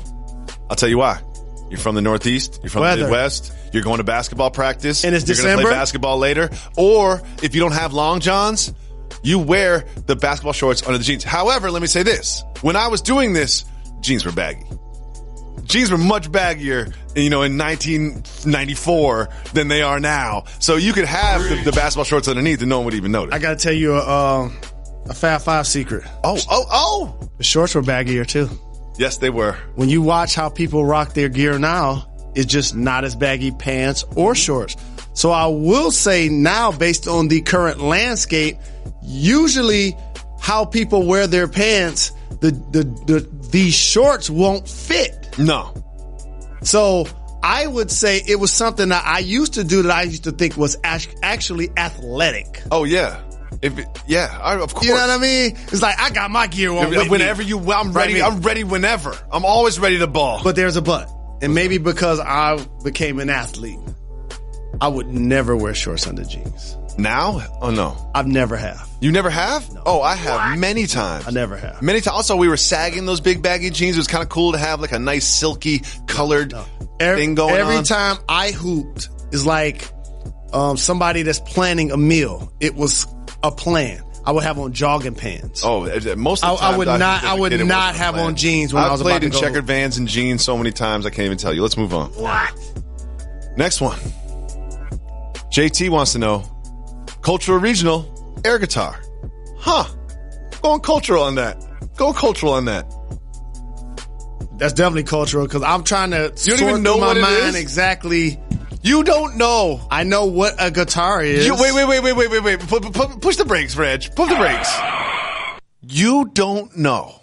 I'll tell you why. You're from the Northeast. You're from the Midwest. You're going to basketball practice. And it's You're December. You're going to play basketball later. Or if you don't have long johns, you wear the basketball shorts under the jeans. However, let me say this. When I was doing this, jeans were baggy. Jeans were much baggier, in 1994 than they are now. So you could have the basketball shorts underneath and no one would even notice. I got to tell you a Fab Five secret. Oh. The shorts were baggier too. Yes, they were. When you watch how people rock their gear now, it's just not as baggy pants or shorts. So I will say now, based on the current landscape, usually how people wear their pants, the shorts won't fit. No. So I would say it was something that I used to do that I used to think was actually athletic. Oh, yeah. Of course. You know what I mean? It's like, I got my gear on. I'm ready. I'm ready whenever. I'm always ready to ball. But there's a but. And maybe because I became an athlete, I would never wear shorts under jeans. Now? Oh, no. I've never have. You never have? No. Oh, I have many times. I never have. Many times. Also, we were sagging those big baggy jeans. It was kind of cool to have like a nice silky colored thing going on. Every time I hooped is like somebody that's planning a meal. It was a plan. I would have on jogging pants. Oh, most of the time I would not have on jeans when I was about to go. I've played in checkered Vans and jeans so many times I can't even tell you. Let's move on. What? Next one. JT wants to know, cultural or regional, air guitar. Huh. Going cultural on that. That's definitely cultural because I'm trying to sort through my mind exactly. You don't know. I know what a guitar is. Wait. Push the brakes, Reg. Push the brakes. You don't know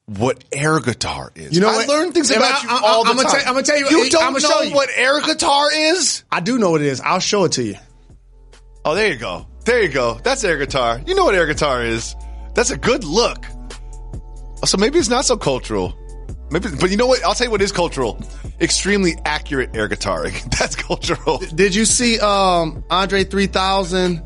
what air guitar is. You know I learn things about you all the time. I'm going to tell you. You don't know what air guitar is? I do know what it is. I'll show it to you. Oh, there you go. That's air guitar. You know what air guitar is. That's a good look. So maybe it's not so cultural. But you know what? I'll tell you what is cultural. Extremely accurate air guitaring. That's cultural. Did you see Andre 3000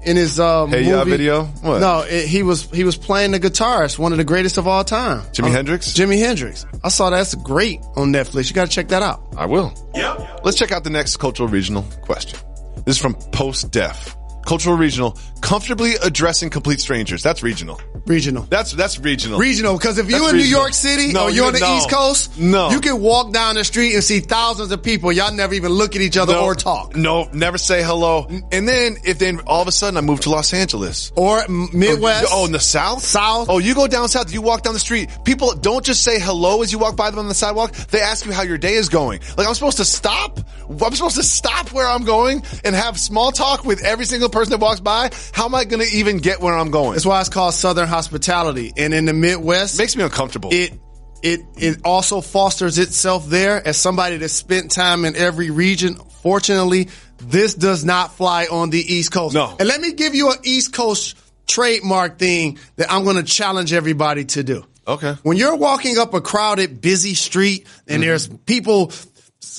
in his Hey Ya video? What? No, he was playing the guitarist, one of the greatest of all time. Jimi Hendrix? Jimi Hendrix. I saw that's great on Netflix. You got to check that out. I will. Yep. Let's check out the next cultural regional question. This is from Post Def. Cultural regional, comfortably addressing complete strangers. That's regional. That's regional. Regional, because if you're in New York City or you're on the East Coast, you can walk down the street and see thousands of people. Y'all never even look at each other or talk. No, never say hello. And then all of a sudden I move to Los Angeles. Or Midwest. Oh, in the South? South. Oh, you go down south, you walk down the street. People don't just say hello as you walk by them on the sidewalk. They ask you how your day is going. Like, I'm supposed to stop? I'm supposed to stop where I'm going and have small talk with every single person that walks by? How am I going to even get where I'm going? That's why it's called Southern hospitality. And in the Midwest, makes me uncomfortable. It also fosters itself there. As somebody that spent time in every region, fortunately, this does not fly on the East Coast. No. And let me give you an East Coast trademark thing that I'm going to challenge everybody to do. Okay. When you're walking up a crowded, busy street and there's people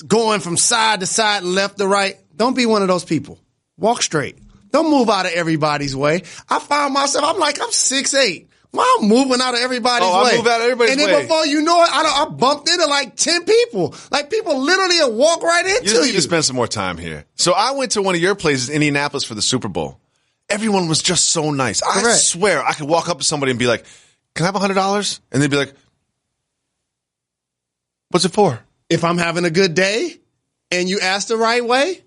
going from side to side, left to right, don't be one of those people. Walk straight. Don't move out of everybody's way. I found myself, I'm 6'8". Why I'm moving out of everybody's way? I move out of everybody's way. And then before you know it, I bumped into like 10 people. Like, people literally walk right into you. You need to spend some more time here. So I went to one of your places, Indianapolis, for the Super Bowl. Everyone was just so nice. Correct. I swear I could walk up to somebody and be like, can I have $100? And they'd be like, What's it for? If I'm having a good day and you ask the right way,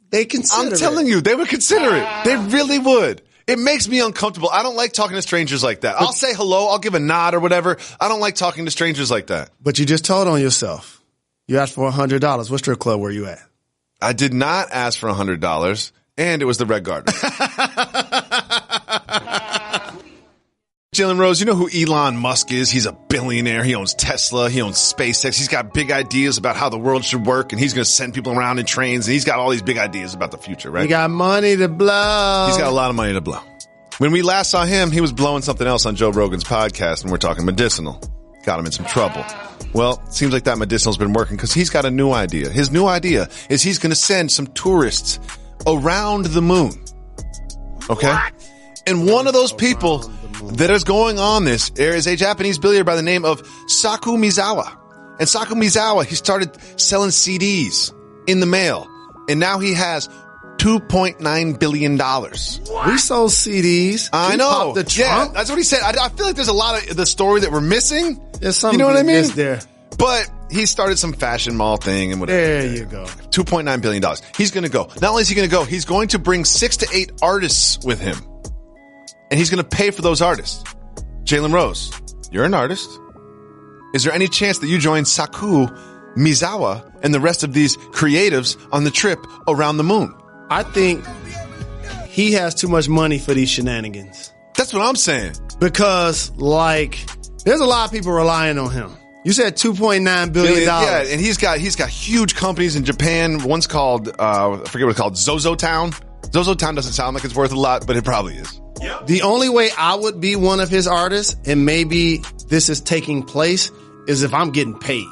they consider it. I'm telling you, they would consider it. They really would. It makes me uncomfortable. I don't like talking to strangers like that. I'll say hello. I'll give a nod or whatever. I don't like talking to strangers like that. But you just told on yourself. You asked for $100. What strip club were you at? I did not ask for $100, and it was the Red Garden. Jalen Rose, you know who Elon Musk is? He's a billionaire. He owns Tesla. He owns SpaceX. He's got big ideas about how the world should work, and he's going to send people around in trains, and he's got all these big ideas about the future, right? He got money to blow. He's got a lot of money to blow. When we last saw him, he was blowing something else on Joe Rogan's podcast, and we're talking medicinal. Got him in some trouble. Well, it seems like that medicinal's been working because he's got a new idea. His new idea is he's going to send some tourists around the moon. Okay? What? And one of those people that is going on this is a Japanese billionaire by the name of Saku Mizawa. And Saku Mizawa, he started selling CDs in the mail. And now he has $2.9 billion. We sold CDs. I know. The trunk. Yeah, that's what he said. I feel like there's a lot of the story that we're missing. There's something you know what I mean? There. But he started some fashion mall thing and whatever. There you go. $2.9 billion. He's going to go. Not only is he going to go, he's going to bring 6 to 8 artists with him. And he's going to pay for those artists. Jalen Rose, you're an artist. Is there any chance that you join Saku Mizawa and the rest of these creatives on the trip around the moon? I think he has too much money for these shenanigans. That's what I'm saying. Because, there's a lot of people relying on him. You said $2.9 billion. Yeah, and he's got huge companies in Japan. One's called, I forget what it's called, Zozo Town. Zozo Town doesn't sound like it's worth a lot, but it probably is. Yep. The only way I would be one of his artists, and maybe this is taking place, is if I'm getting paid.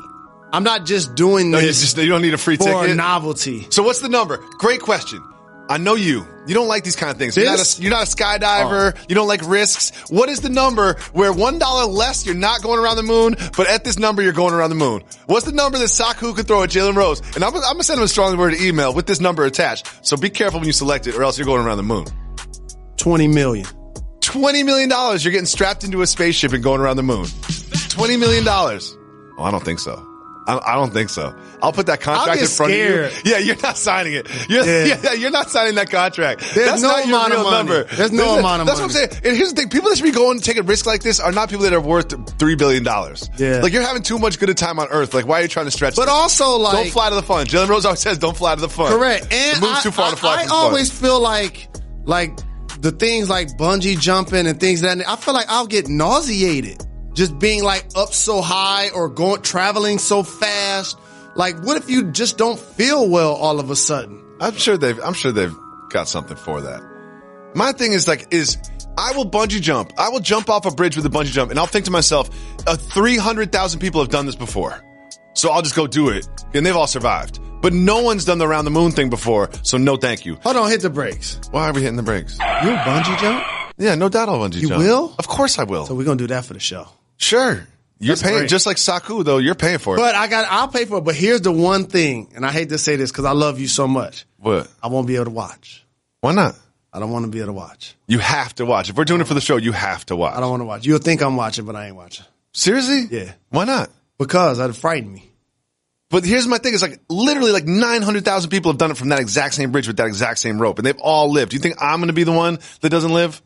I'm not just doing this. You don't need a free ticket. For a novelty. So what's the number? Great question. I know you. You don't like these kind of things. You're not a skydiver. Oh. You don't like risks. What is the number where $1 less you're not going around the moon, but at this number you're going around the moon? What's the number that Saku could throw at Jalen Rose? And I'm going to send him a strongly worded email with this number attached. So be careful when you select it or else you're going around the moon. $20 million. $20 million. You're getting strapped into a spaceship and going around the moon. $20 million. Oh, I don't think so. I don't think so. I'll put that contract in front of you. Yeah, you're not signing it. You're not signing that contract. There's no amount of money. There's no amount of money. That's what I'm saying. And here's the thing. People that should be going to take a risk like this are not people that are worth $3 billion. Yeah. Like, you're having too much good a time on Earth. Like, why are you trying to stretch But this? Also, don't fly to the fun. Jalen Rose always says, don't fly to the fun. Correct. And the moon's too far to fly to the fun. I always feel like the things like bungee jumping and things like that, I feel like I'll get nauseated just being up so high or traveling so fast. Like, what if you just don't feel well all of a sudden? I'm sure they've got something for that. My thing is I will bungee jump. I will jump off a bridge with a bungee jump, and I'll think to myself, 300,000 people have done this before. So I'll just go do it. And they've all survived. But no one's done the around the moon thing before, so no thank you. Hold on, hit the brakes. Why are we hitting the brakes? You bungee jump? Yeah, no doubt I'll bungee jump. You will? Of course I will. So we're going to do that for the show. Sure. You're That's paying, great. just like Saku, though, you're paying for it. But I'll pay for it. But here's the one thing, and I hate to say this because I love you so much. What? I won't be able to watch. Why not? I don't want to be able to watch. You have to watch. If we're doing it for the show, you have to watch. I don't want to watch. You'll think I'm watching, but I ain't watching. Seriously? Yeah. Why not? Because that'd frighten me. But here's my thing. It's literally 900,000 people have done it from that exact same bridge with that exact same rope, and they've all lived. You think I'm going to be the one that doesn't live?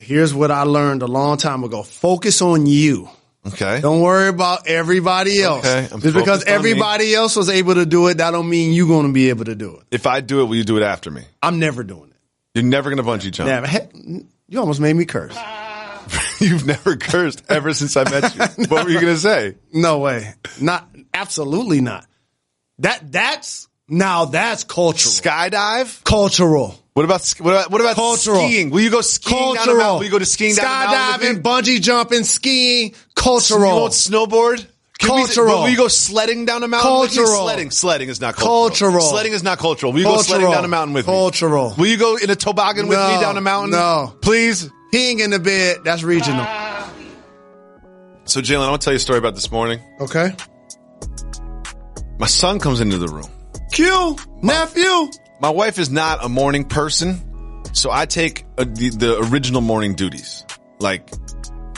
Here's what I learned a long time ago. Focus on you. Okay. Don't worry about everybody else. Okay. Just because everybody else was able to do it, that don't mean you're going to be able to do it. If I do it, will you do it after me? I'm never doing it. You're never going to bungee jump? Never. You almost made me curse. You've never cursed ever since I met you. What were you going to say? No way. Absolutely not. That's cultural. Skydive? Cultural. What about cultural. Skiing? Will you go skiing down the mountain? Will you go to skiing down the mountain? Skydiving, bungee jumping, skiing, cultural. You won't snowboard? Cultural. Will you go sledding down a mountain? Cultural. Sledding is not cultural. Sledding is not cultural. Will you go sledding down a mountain with me? Cultural. Will you go in a toboggan with me down a mountain? No. Please? Peeing in the bed, that's regional. So, Jalen, I want to tell you a story about this morning. Okay. My son comes into the room. Nephew. My wife is not a morning person, so I take the original morning duties. Like,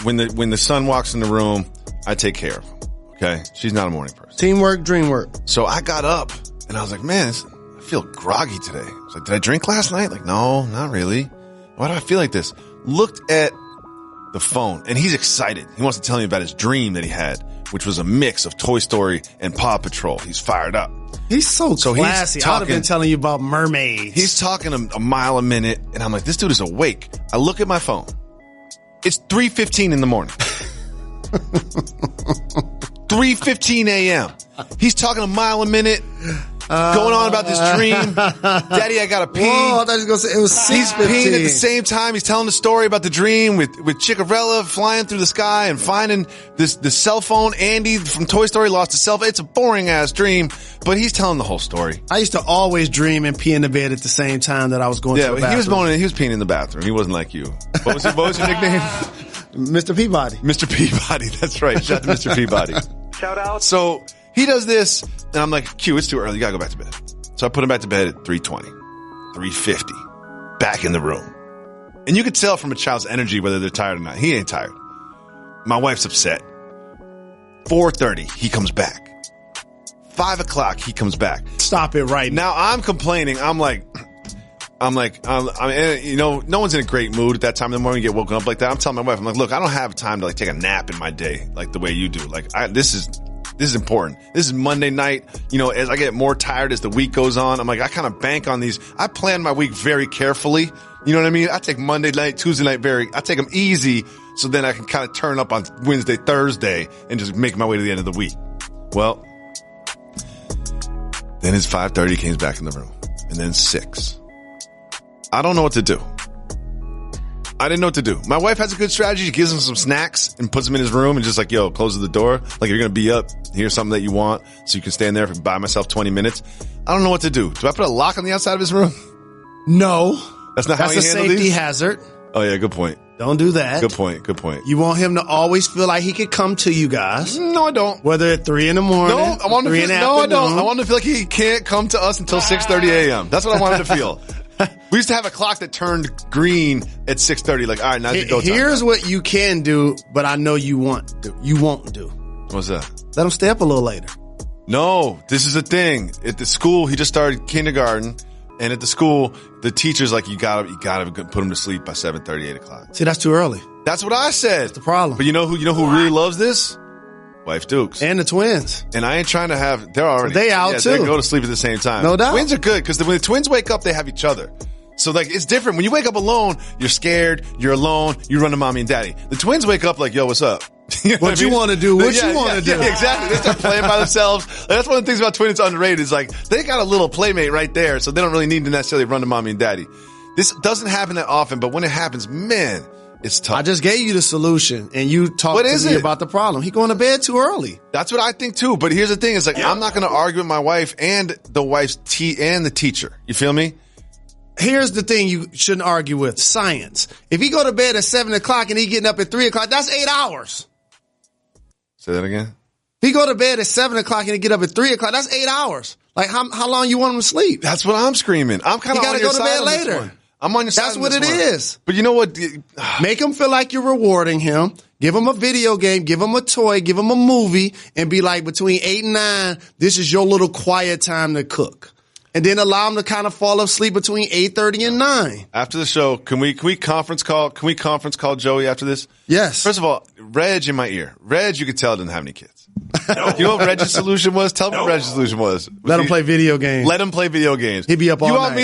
when the son walks in the room, I take care of him. Okay? She's not a morning person. Teamwork, dream work. So I got up, and I was like, man, I feel groggy today. I was like, did I drink last night? Like, no, not really. Why do I feel like this? Looked at the phone, and he's excited. He wants to tell me about his dream that he had, which was a mix of Toy Story and Paw Patrol. He's fired up. He's so classy. I would have been telling you about mermaids. He's talking a mile a minute, and I'm like, this dude is awake. I look at my phone. It's 3:15 in the morning. 3:15 a.m. He's talking a mile a minute, going on about this dream. Daddy, I gotta pee. Whoa, I thought he was gonna say it was 6:15. He's peeing at the same time. He's telling the story about the dream with Chickarella flying through the sky and finding the cell phone. Andy from Toy Story lost his cell phone. It's a boring ass dream, but he's telling the whole story. I used to always dream and pee in the bed at the same time that I was going to the bathroom. He was peeing in the bathroom. He wasn't like you. What was your nickname? Mr. Peabody. Mr. Peabody. That's right. Shout out to Mr. Peabody. Shout out. So he does this, and I'm like, Q, it's too early. You gotta go back to bed. So I put him back to bed at 3:20, 3:50, back in the room. And you could tell from a child's energy whether they're tired or not. He ain't tired. My wife's upset. 4:30, he comes back. 5 o'clock, he comes back. Stop it right now. I'm complaining. I'm like, you know, no one's in a great mood at that time in the morning. You get woken up like that. I'm telling my wife, I'm like, look, I don't have time to like take a nap in my day like the way you do. Like, this is important. This is Monday night. You know, as I get more tired as the week goes on, I'm like, I kind of bank on these. I plan my week very carefully. You know what I mean? I take Monday night, Tuesday night I take them easy so then I can kind of turn up on Wednesday, Thursday and just make my way to the end of the week. Well, then it's 5:30, came back in the room, and then 6. I don't know what to do. I didn't know what to do. My wife has a good strategy. She gives him some snacks and puts him in his room and just like, yo, closes the door. Like, if you're going to be up, here's something that you want so you can stand there by myself 20 minutes. I don't know what to do. Do I put a lock on the outside of his room? No. That's not how you handle That's a safety hazard. Oh, yeah, good point. Don't do that. Good point. You want him to always feel like he could come to you guys. No, I don't. Whether at 3 in the morning. No, I want him to feel, I don't. I want him to feel like he can't come to us until 6:30 a.m. That's what I want him to feel. We used to have a clock that turned green at 6:30. Like, all right, now it's go time. Here's what you can do, but I know you won't do. What's that? Let him stay up a little later. No, this is a thing. At the school, he just started kindergarten, and at the school, the teacher's like, you gotta put him to sleep by 7:30, 8 o'clock. See, that's too early. That's what I said. That's the problem. But you know who really loves this? Wife Dukes. And the twins. And I ain't trying to have, they're already. So they out too. They go to sleep at the same time. No doubt. Twins are good because when the twins wake up, they have each other. So like, it's different. When you wake up alone, you're scared, you're alone, you run to mommy and daddy. The twins wake up like, yo, what's up? You know what you want to do? What you want to do? Yeah, exactly. They start playing by themselves. That's one of the things about twins that's underrated is like, they got a little playmate right there, so they don't really need to necessarily run to mommy and daddy. This doesn't happen that often, but when it happens, man, it's tough. I just gave you the solution, and you talked to me about the problem. He going to bed too early. That's what I think too. But here's the thing: it's like I'm not going to argue with my wife and the wife's and the teacher. You feel me? Here's the thing: you shouldn't argue with science. If he go to bed at 7 o'clock and he getting up at 3 o'clock, that's 8 hours. Say that again. If he go to bed at 7 o'clock and he get up at 3 o'clock, that's 8 hours. Like how long you want him to sleep? That's what I'm screaming. I'm kind of on your side. He got to go to bed later. I'm on your side. That's what it is. But you know what? Make him feel like you're rewarding him. Give him a video game. Give him a toy. Give him a movie. And be like, between 8 and 9, this is your little quiet time to cook. And then allow him to kind of fall asleep between 8:30 and 9. After the show, can we conference call Joey after this? Yes. First of all, Reg in my ear. Reg, you could tell, doesn't have any kids. You know what Reg's solution was? Tell me what Reg's solution was. Let him play video games. Let him play video games. He'd be up all night. You want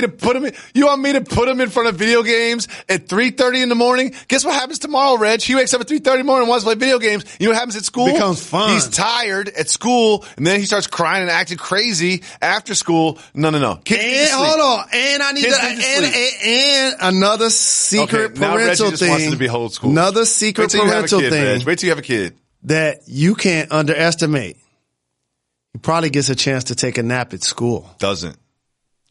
me to put him in front of video games at 3:30 in the morning? Guess what happens tomorrow, Reg? He wakes up at 3:30 in the morning and wants to play video games. You know what happens at school? It becomes fun. He's tired at school, and then he starts crying and acting crazy after school. No. Kids need to sleep. Hold on. And I need and another secret parental now Reggie just thing. Wants it to be old school. Another secret parental thing. Reg. Wait till you have a kid. That you can't underestimate. He probably gets a chance to take a nap at school. Doesn't.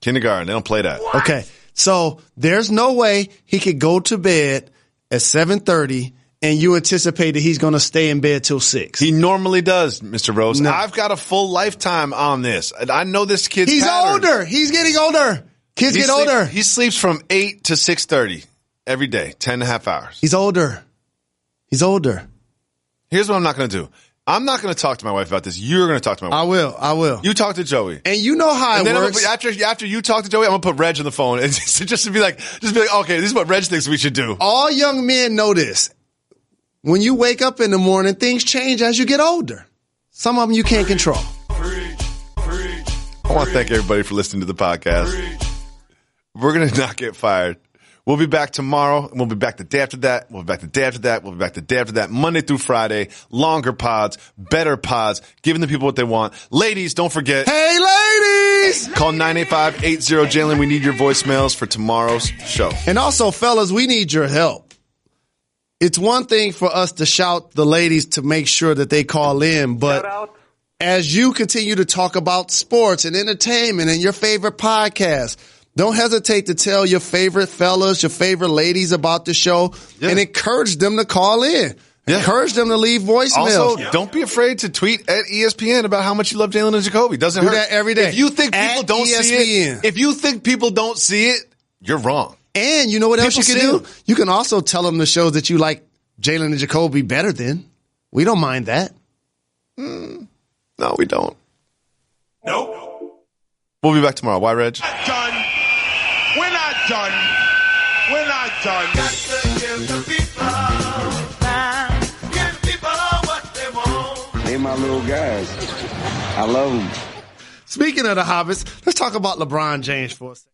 Kindergarten, they don't play that. Okay. So there's no way he could go to bed at 7:30 and you anticipate that he's going to stay in bed till 6. He normally does, Mr. Rose. No. I've got a full lifetime on this. I know this kid's He's patterns. older. He's getting older. Kids get older. He sleeps from 8 to 6:30 every day, 10 and a half hours. He's older. Here's what I'm not going to do. I'm not going to talk to my wife about this. You're going to talk to my wife. I will. You talk to Joey. And you know how it works. After you talk to Joey, I'm going to put Reg on the phone and just to be like, okay, this is what Reg thinks we should do. All young men know this. When you wake up in the morning, things change as you get older. Some of them you can't control. I want to thank everybody for listening to the podcast. We're going to not get fired. We'll be back tomorrow, and we'll be back the day after that. We'll be back the day after that. We'll be back the day after that. Monday through Friday, longer pods, better pods, giving the people what they want. Ladies, don't forget. Hey, ladies! Call 985-80-JALEN. We need your voicemails for tomorrow's show. And also, fellas, we need your help. It's one thing for us to shout the ladies to make sure that they call in, but as you continue to talk about sports and entertainment and your favorite podcast, don't hesitate to tell your favorite fellas, your favorite ladies about the show and encourage them to call in. Yeah. Encourage them to leave voicemails. Also, don't be afraid to tweet at ESPN about how much you love Jalen and Jacoby. Doesn't hurt. Do that every day. If you think people don't see it, you're wrong. And you know what else you can do? You can also tell them the shows that you like Jalen and Jacoby better than. We don't mind that. No, we don't. Nope. We'll be back tomorrow. Why, Reg? Done. We're not done. We're not done. Got to give the people time. Give people what they want. They my little guys. I love them. Speaking of the Hobbits, let's talk about LeBron James for a second.